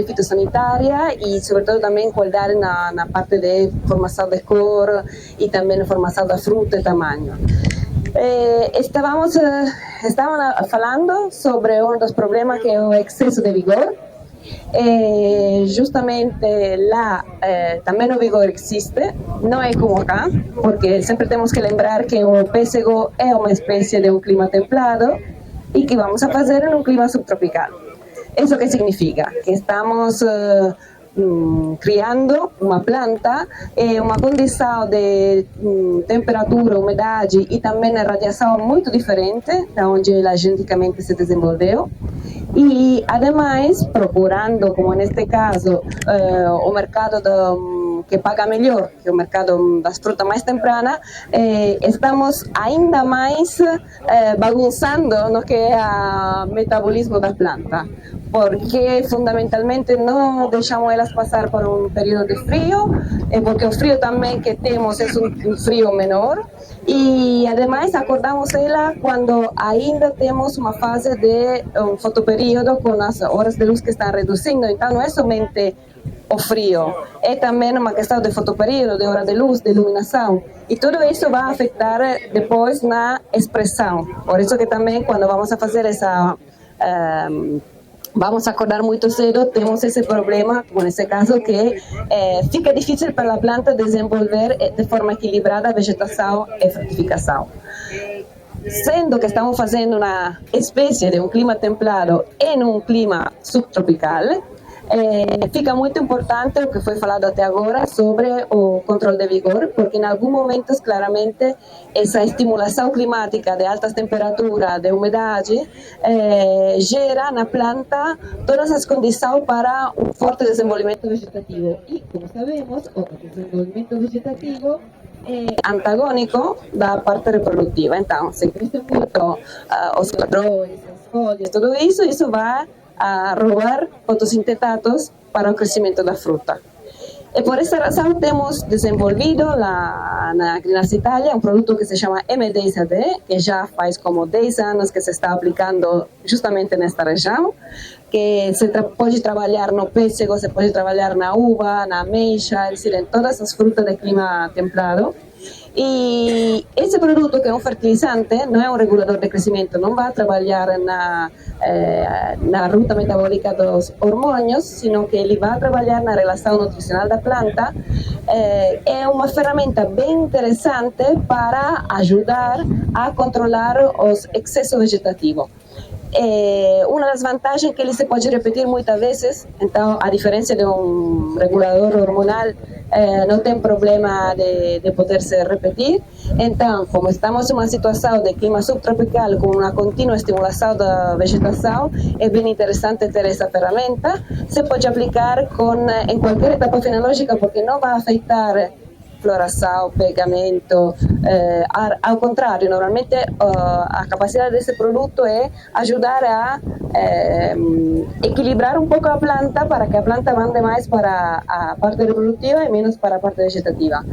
fitosanitaria y sobre todo también qualidad en la parte de formación de cor y también formación de fruta y tamaño. Estábamos falando sobre uno de los problemas que es el exceso de vigor. Justamente lá também o vigor existe, não é como acá, porque sempre temos que lembrar que o pêssego é uma espécie de um clima templado e que vamos a fazer em um clima subtropical. Isso que significa? Que estamos criando uma planta, uma condição de temperatura, umidade e também radiação muito diferente da onde ela geneticamente se desenvolveu. E, además, procurando, como neste caso, o mercado que paga melhor, que é o mercado das frutas mais tempranas, estamos ainda mais bagunçando no que é o metabolismo da planta, porque fundamentalmente não deixamos elas passar por um período de frio, porque o frio também que temos é um frio menor, e además acordamos ela quando ainda temos uma fase de um fotoperíodo com as horas de luz que estão reduzindo, então não é somente o frio, é também uma questão de fotoperíodo, de hora de luz, de iluminação, e tudo isso vai afetar depois na expressão, por isso que também quando vamos a fazer essa vamos a acordar muito cedo, temos esse problema, como nesse caso, que fica difícil para a planta desenvolver de forma equilibrada a vegetação e frutificação. Sendo que estamos fazendo uma espécie de um clima templado em um clima subtropical, fica muito importante o que foi falado até agora sobre o controle de vigor, porque em alguns momentos, claramente, essa estimulação climática de altas temperaturas, de umidade, gera na planta todas as condições para um forte desenvolvimento vegetativo. E, como sabemos, o desenvolvimento vegetativo antagônico da parte reprodutiva. Então, se crescem muito os padrões, as folhas, tudo isso, isso vai a roubar fotossintetados para o crescimento da fruta. E por essa razão temos desenvolvido na Greenhouse Italia um produto que se chama M10AD, que já faz como 10 anos que se está aplicando justamente nesta região, que se pode trabalhar no pêssego, se pode trabalhar na uva, na ameixa, é decir, em todas as frutas de clima templado. E esse produto, que é um fertilizante, não é um regulador de crescimento, não vai trabalhar na ruta metabólica dos hormônios, sino que ele vai trabalhar na relação nutricional da planta. É uma ferramenta bem interessante para ajudar a controlar os excessos vegetativos. Uma das vantagens é que ele se pode repetir muitas vezes, então a diferença de um regulador hormonal não tem problema de poder se repetir. Então, como estamos em uma situação de clima subtropical com uma contínua estimulação da vegetação, é bem interessante ter essa ferramenta. Se pode aplicar em qualquer etapa fenológica, porque não vai afetar floração, pegamento, ao contrário, normalmente a capacidade desse produto é ajudar a equilibrar um pouco a planta para que a planta mande mais para a parte reprodutiva e menos para a parte vegetativa.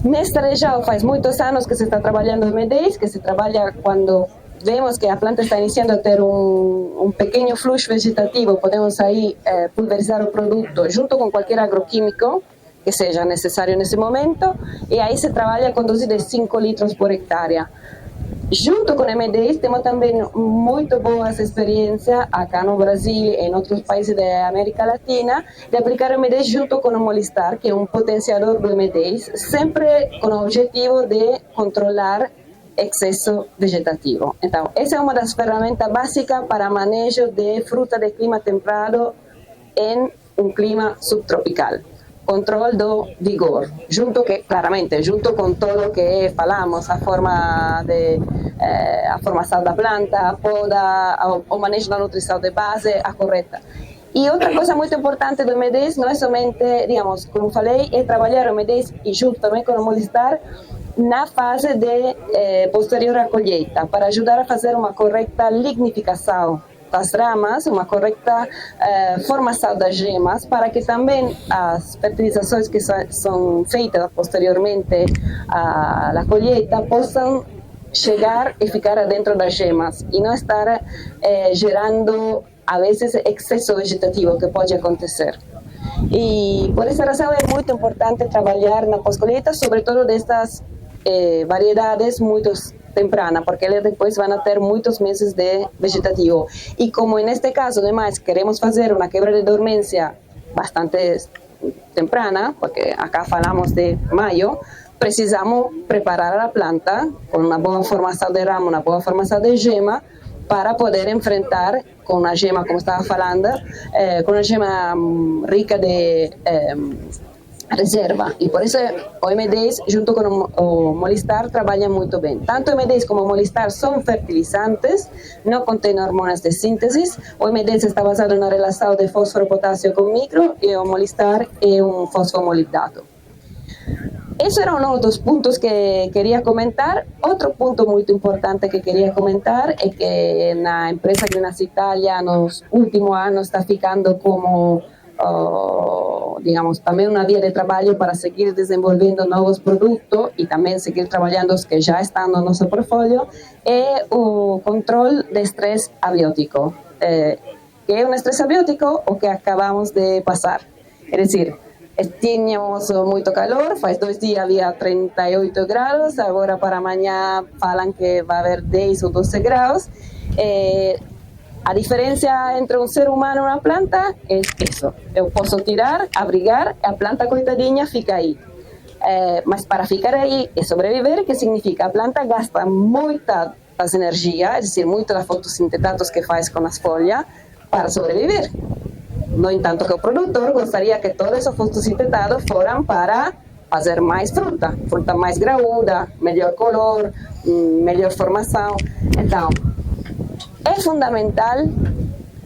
Nesta região faz muitos anos que se está trabalhando M10, que se trabalha quando vemos que a planta está iniciando a ter um pequeno fluxo vegetativo, podemos aí pulverizar o produto junto com qualquer agroquímico que seja necessário nesse momento, e aí se trabalha com dose de 5 litros por hectare. Junto com o M10, temos também muito boas experiências acá no Brasil e em outros países da América Latina de aplicar o M10 junto com o Molistar, que é um potenciador do M10, sempre com o objetivo de controlar excesso vegetativo. Então, essa é uma das ferramentas básicas para manejo de fruta de clima temperado em um clima subtropical. Controle do vigor, claramente, junto com tudo que falamos, a formação da planta, a poda, o manejo da nutrição de base, a correta. E outra coisa muito importante do M10 não é somente, digamos, como falei, é trabalhar o M10 e junto também com o Molistar na fase de posterior à colheita, para ajudar a fazer uma correta lignificação das ramas, uma correta formação das gemas, para que também as fertilizações que são feitas posteriormente à colheita possam chegar e ficar dentro das gemas e não estar gerando, a vezes, excesso vegetativo que pode acontecer. E por essa razão é muito importante trabalhar na pós-colheita, sobretudo destas variedades muito temprana, porque eles depois vão ter muitos meses de vegetativo. E como neste caso, además, queremos fazer uma quebra de dormência bastante temprana, porque acá falamos de maio, precisamos preparar a planta com uma boa formação de ramo, uma boa formação de gema, para poder enfrentar com uma gema, como estava falando, com uma gema rica de reserva. E por isso o M10 junto com o Molistar trabalha muito bem. Tanto o M10 como o Molistar são fertilizantes, não contêm hormonas de síntese. O M10 está basado na relação de fósforo-potássio com micro e o Molistar é um fosfomolibdato. Esses eram os pontos que queria comentar. Outro ponto muito importante que queria comentar é que na empresa Greenhouse Italia nos últimos anos está ficando como digamos, também uma via de trabalho para seguir desenvolvendo novos produtos e também seguir trabalhando os que já estão no nosso portfólio, é o controle de estresse abiótico. Que é um estresse abiótico o que acabamos de passar. É dizer, tínhamos muito calor, faz 2 dias havia 38 graus, agora para amanhã falam que vai haver 10 ou 12 graus. A diferença entre um ser humano e uma planta é isso. Eu posso tirar, abrigar, a planta coitadinha fica aí. Mas para ficar aí e sobreviver, que significa? A planta gasta muita das energias, é dizer, muito das fotossintetatos que faz com as folhas, para sobreviver. No entanto que o produtor gostaria que todos esos fotossintetados foram para fazer mais fruta mais graúda, melhor color, melhor formação. Então, é fundamental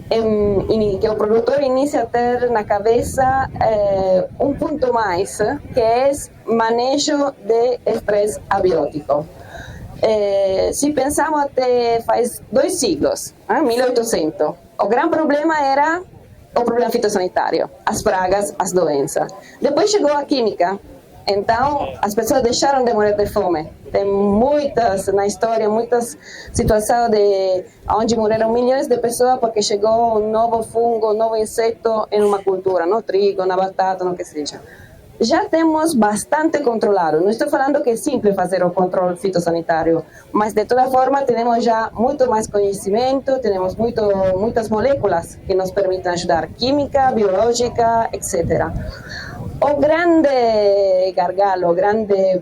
que o produtor inicie a ter na cabeça um ponto mais, que é manejo de estresse abiótico. Se pensamos até faz 2 siglos, 1800, o grande problema era o problema fitossanitário, as pragas, as doenças. Depois chegou a química, então as pessoas deixaram de morrer de fome. Tem muitas na história, muitas situações onde morreram milhões de pessoas porque chegou um novo fungo, um novo inseto em uma cultura, no trigo, na batata, no que seja. Já temos bastante controlado. Não estou falando que é simples fazer o controle fitossanitário, mas de toda forma temos já muito mais conhecimento, temos muitas moléculas que nos permitem ajudar, química, biológica, etc. O grande gargalo, o grande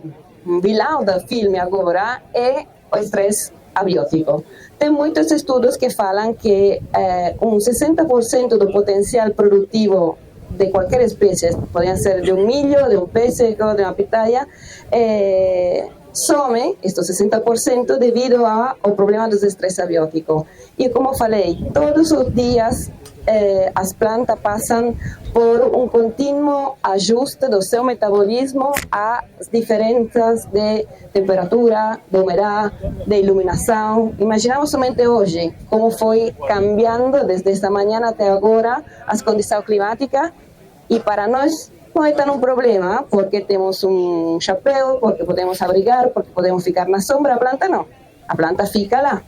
vilão do filme agora é o estresse abiótico. Tem muitos estudos que falam que 60% do potencial produtivo de qualquer espécie, podem ser de um milho, de um pêssego, de uma pitaia, some, estes 60%, devido ao problema do estresse abiótico. E como falei, todos os dias as plantas passam por um contínuo ajuste do seu metabolismo às diferenças de temperatura, de umidade, de iluminação. Imaginamos somente hoje como foi cambiando desde esta manhã até agora as condições climáticas, e para nós não é tão um problema, porque temos um chapéu, porque podemos abrigar, porque podemos ficar na sombra. A planta não, a planta fica lá,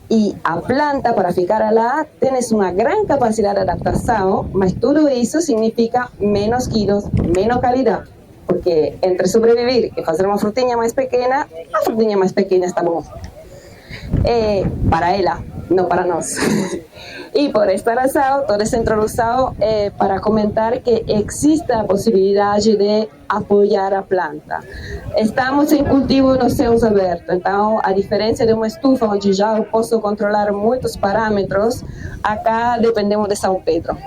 e a planta, para ficar lá, tem uma grande capacidade de adaptação, mas tudo isso significa menos quilos, menos qualidade, porque entre sobreviver e fazer uma frutinha mais pequena, a frutinha mais pequena está bom. Para ela, não para nós. E por esta razão, toda essa introdução é para comentar que existe a possibilidade de apoiar a planta. Estamos em cultivo nos céus abertos, então a diferença de uma estufa onde já eu posso controlar muitos parâmetros, acá dependemos de São Pedro.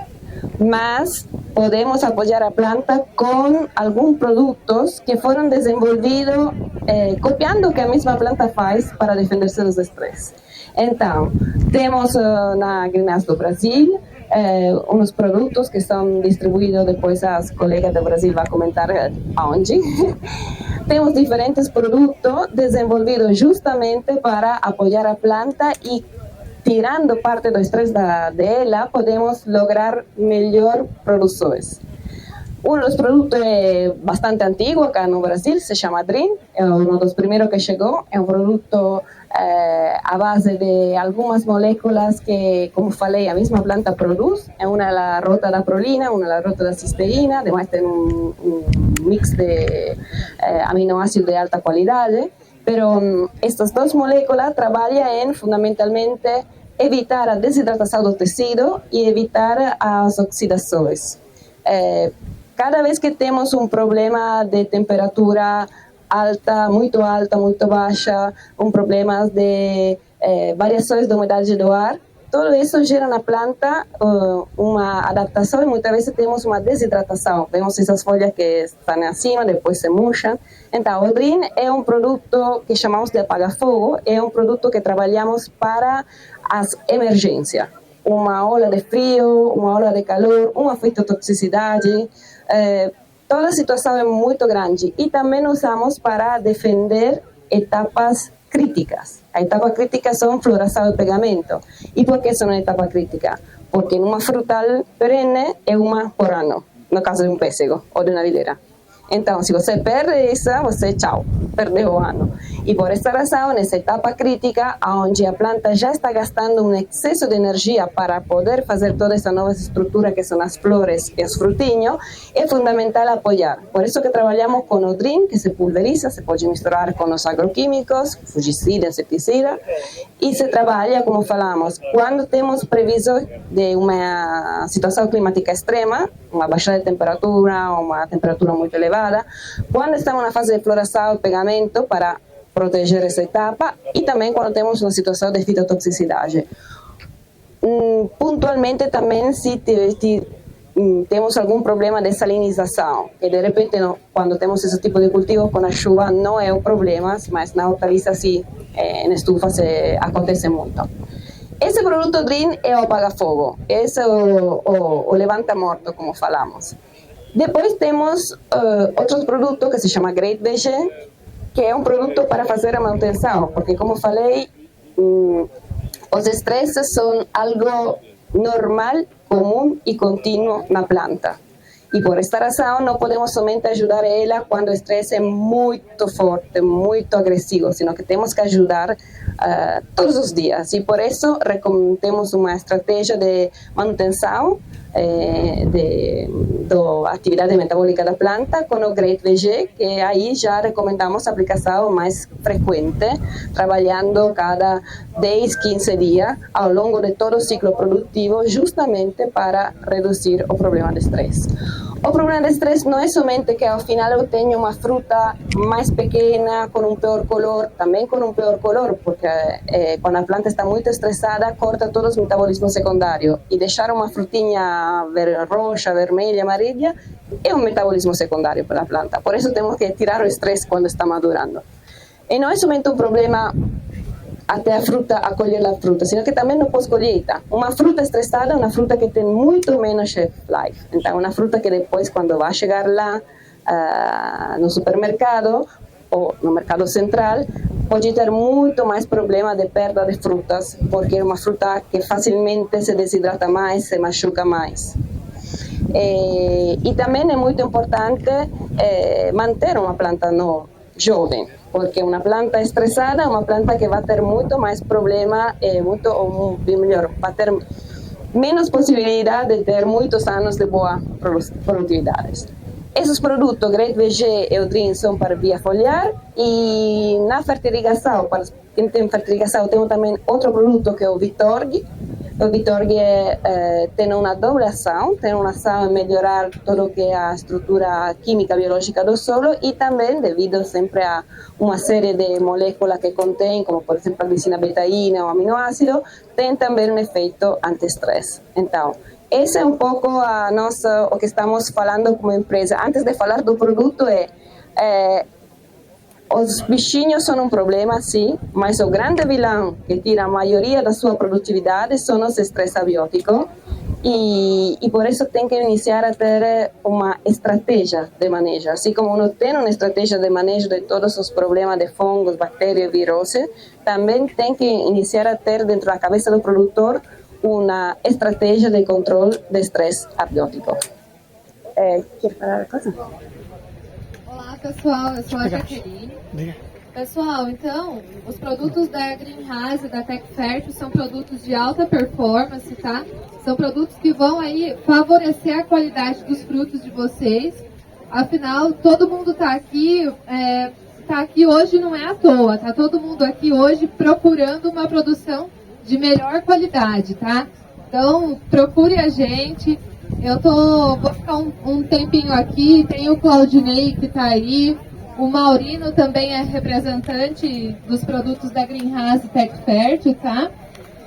Mas podemos apoiar a planta com alguns produtos que foram desenvolvidos copiando o que a mesma planta faz para defender-se dos estresses. Então, temos na Greenhouse do Brasil uns produtos que são distribuídos, depois as colegas do Brasil vão comentar aonde. Temos diferentes produtos desenvolvidos justamente para apoiar a planta e, tirando parte do estresse dela, podemos lograr melhor produções. Um dos produtos é bastante antigo acá no Brasil, se chama Dream, é um dos primeiros que chegou, é um produto a base de algumas moléculas que, como falei, a mesma planta produz. É uma a rota da prolina, uma a rota da cisteína, además tem um mix de aminoácidos de alta qualidade. Pero estas duas moléculas trabalham em, fundamentalmente, evitar a desidratação do tecido e evitar as oxidações. Cada vez que temos um problema de temperatura alta, muito baixa, problemas de variações da umidade do ar, tudo isso gera na planta uma adaptação e muitas vezes temos uma desidratação. Vemos essas folhas que estão acima, depois se murcham. Então, o Dream é um produto que chamamos de apaga-fogo, é um produto que trabalhamos para as emergências. Uma ola de frio, uma ola de calor, uma fitotoxicidade. Toda a situação é muito grande e também usamos para defender etapas críticas. A etapa crítica são floração e pegamento. E por que são uma etapa crítica? Porque numa frutal perene é uma por ano, no caso de um pêssego ou de uma videira. Então, se você perde essa, você tchau, perdeu o ano. E por esta razão, nessa etapa crítica, onde a planta já está gastando um excesso de energia para poder fazer toda essa nova estrutura que são as flores e os frutinhos, é fundamental apoiar. Por isso que trabalhamos com o Dream, que se pulveriza, se pode misturar com os agroquímicos, fungicida, inseticida, e se trabalha, como falamos, quando temos previsão de uma situação climática extrema, uma baixa de temperatura, uma temperatura muito elevada, quando estamos na fase de floração e pegamento para proteger essa etapa e também quando temos uma situação de fitotoxicidade. pontualmente também se temos algum problema de salinização, que de repente quando temos esse tipo de cultivo com a chuva não é o problema, mas na hortaliça sim, em estufa acontece muito. Esse produto Green é o apaga-fogo, esse é o levanta-morto, como falamos. Depois temos outro produto que se chama Great VG, que é um produto para fazer a manutenção, porque como falei, os estresses são algo normal, comum e contínuo na planta. E por esta razão não podemos somente ajudar ela quando o estresse é muito forte, muito agressivo, sino que temos que ajudar todos os dias. E por isso temos uma estratégia de manutenção da atividade metabólica da planta com o Great VG, que aí já recomendamos a aplicação mais frequente, trabalhando cada 10, 15 dias ao longo de todo o ciclo produtivo, justamente para reduzir o problema de estresse. O problema de estresse não é somente que ao final eu tenho uma fruta mais pequena, com um pior color, também com um pior color, porque quando a planta está muito estressada, corta todos os metabolismos secundários, e deixar uma frutinha roxa, vermelha, amarela, é um metabolismo secundário para a planta. Por isso temos que tirar o estresse quando está madurando. E não é somente um problema até a fruta, a colher a fruta, sino que também no pós-colheita. Uma fruta estressada é uma fruta que tem muito menos shelf life. Então, uma fruta que depois, quando vai chegar lá no supermercado ou no mercado central, pode ter muito mais problema de perda de frutas, porque é uma fruta que facilmente se desidrata mais, se machuca mais. E também é muito importante manter uma planta jovem, porque uma planta estressada é uma planta que vai ter muito mais problema, ou melhor, vai ter menos possibilidade de ter muitos anos de boa produtividade. Esses produtos, Great VG e o Dream, são para via foliar, e na fertilização, para quem tem fertilização, temos também outro produto que é o Vitorg. O Vitorg tem uma doble ação, tem uma ação em melhorar tudo que é a estrutura química biológica do solo, e também, devido sempre a uma série de moléculas que contém, como por exemplo a glicina betaína ou aminoácido, tem também um efeito anti-estresse. Então, esse é um pouco o que estamos falando como empresa. Antes de falar do produto, os bichinhos são um problema, sim, mas o grande vilão que tira a maioria da sua produtividade são os estresses abióticos, e por isso tem que iniciar a ter uma estratégia de manejo. Assim como uno tem uma estratégia de manejo de todos os problemas de fungos, bactérias e viroses, também tem que iniciar a ter dentro da cabeça do produtor uma estratégia de controle de estresse abiótico. Quer falar a coisa? Olá pessoal, eu sou a Jaqueline. Pessoal, então, os produtos da Greenhouse e da Tecfert são produtos de alta performance, tá? São produtos que vão aí favorecer a qualidade dos frutos de vocês. Afinal, todo mundo está aqui hoje não é à toa, tá todo mundo aqui hoje procurando uma produção de melhor qualidade, tá? Então, procure a gente. Vou ficar um tempinho aqui, tem o Claudinei que está aí, o Maurino também é representante dos produtos da Greenhouse Tecfert, tá?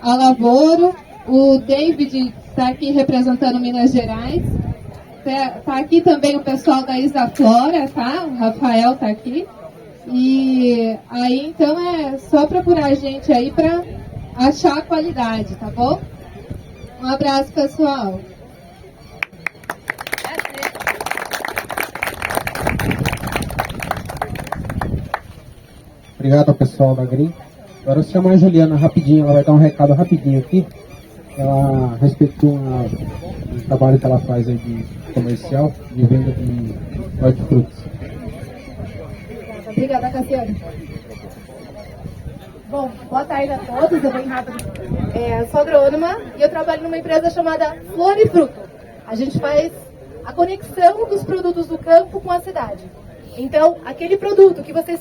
A Lavoro, o David está aqui representando Minas Gerais, tá aqui também o pessoal da Isaflora, tá? O Rafael tá aqui, e aí então é só procurar a gente aí para achar a qualidade, tá bom? Um abraço, pessoal. Obrigado ao pessoal da Green. Agora eu vou chamar a Juliana rapidinho, ela vai dar um recado rapidinho aqui. Ela respeitou um trabalho que ela faz aí de comercial, de venda de hortifrutis. Obrigada, Cassiane. Bom, boa tarde a todos, eu bem rápido. Sou agrônoma e eu trabalho numa empresa chamada Flor e Fruto. A gente faz a conexão dos produtos do campo com a cidade. Então, aquele produto que vocês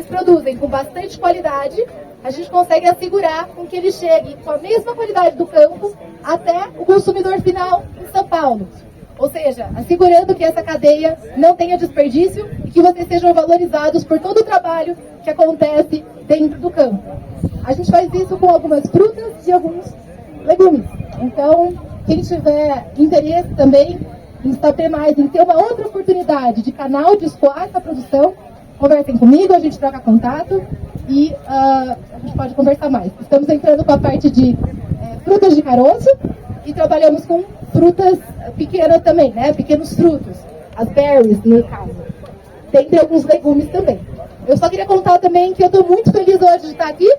produzem com bastante qualidade, a gente consegue assegurar com que ele chegue com a mesma qualidade do campo até o consumidor final em São Paulo. Ou seja, assegurando que essa cadeia não tenha desperdício e que vocês sejam valorizados por todo o trabalho que acontece dentro do campo. A gente faz isso com algumas frutas e alguns legumes. Então, quem tiver interesse também em saber mais, em ter uma outra oportunidade de canal de escoar essa produção, conversem comigo, a gente troca contato e a gente pode conversar mais. Estamos entrando com a parte de frutas de caroço e trabalhamos com frutas pequenas também, né? Pequenos frutos, as berries, no caso. Dentre alguns legumes também. Eu só queria contar também que eu estou muito feliz hoje de estar aqui.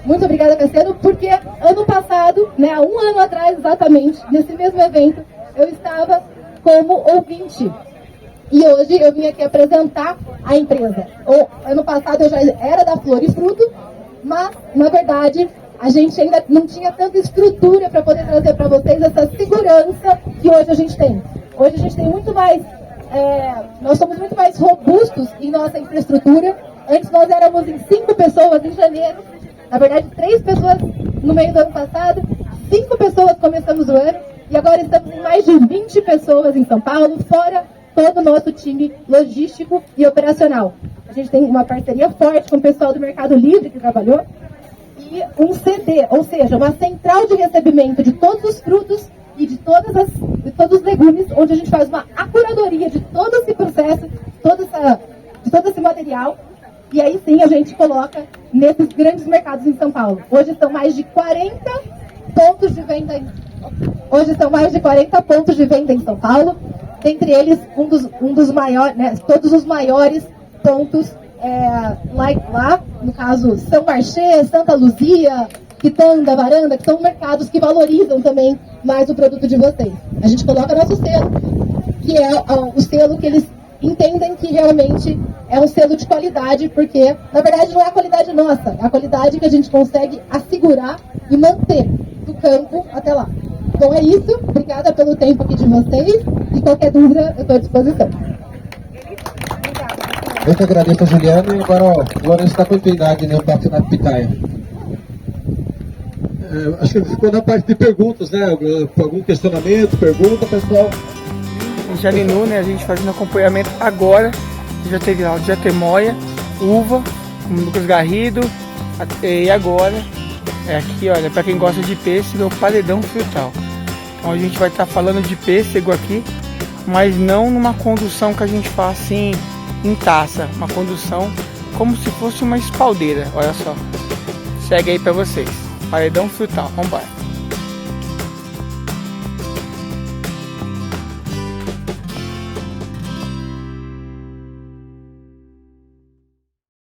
Muito obrigada, Cassiano, porque ano passado, né, há um ano atrás exatamente, nesse mesmo evento, eu estava como ouvinte. E hoje eu vim aqui apresentar a empresa. Ano passado eu já era da Flor e Fruto, mas, na verdade, a gente ainda não tinha tanta estrutura para poder trazer para vocês essa segurança que hoje a gente tem. Hoje a gente tem muito mais, nós somos muito mais robustos em nossa infraestrutura. Antes nós éramos em 5 pessoas em janeiro, na verdade 3 pessoas no meio do ano passado, 5 pessoas começamos o ano, e agora estamos em mais de 20 pessoas em São Paulo, fora todo o nosso time logístico e operacional. A gente tem uma parceria forte com o pessoal do Mercado Livre que trabalhou, e um CD, ou seja, uma central de recebimento de todos os frutos e de todos os legumes, onde a gente faz uma acuradoria de todo esse processo, de todo esse material, e aí sim a gente coloca nesses grandes mercados em São Paulo. Hoje são mais de 40 pontos de venda em São Paulo, dentre eles um dos maiores, né, todos os maiores pontos lá, no caso São Marché, Santa Luzia, Quitanda, Varanda, que são mercados que valorizam também mais o produto de vocês. A gente coloca nosso selo, que é o selo que eles entendem que realmente é um selo de qualidade, porque na verdade não é a qualidade nossa, é a qualidade que a gente consegue assegurar e manter do campo até lá. Então é isso, obrigada pelo tempo aqui de vocês e qualquer dúvida eu estou à disposição. Eu que agradeço a Juliana e agora o Lourenço da continuidade, né, o Parque da Pitaia. Acho que ficou na parte de perguntas, né? Algum questionamento, pergunta, pessoal? Jane Nunes, a gente fazendo acompanhamento agora. Já teve aula de Jatemoia, uva, com Lucas Garrido, e agora aqui, olha, para quem gosta de pêssego, é o paredão frutal. Então a gente vai estar falando de pêssego aqui, mas não numa condução que a gente faz assim em taça, uma condução como se fosse uma espaldeira, olha só. Segue aí para vocês, paredão frutal, vamos embora.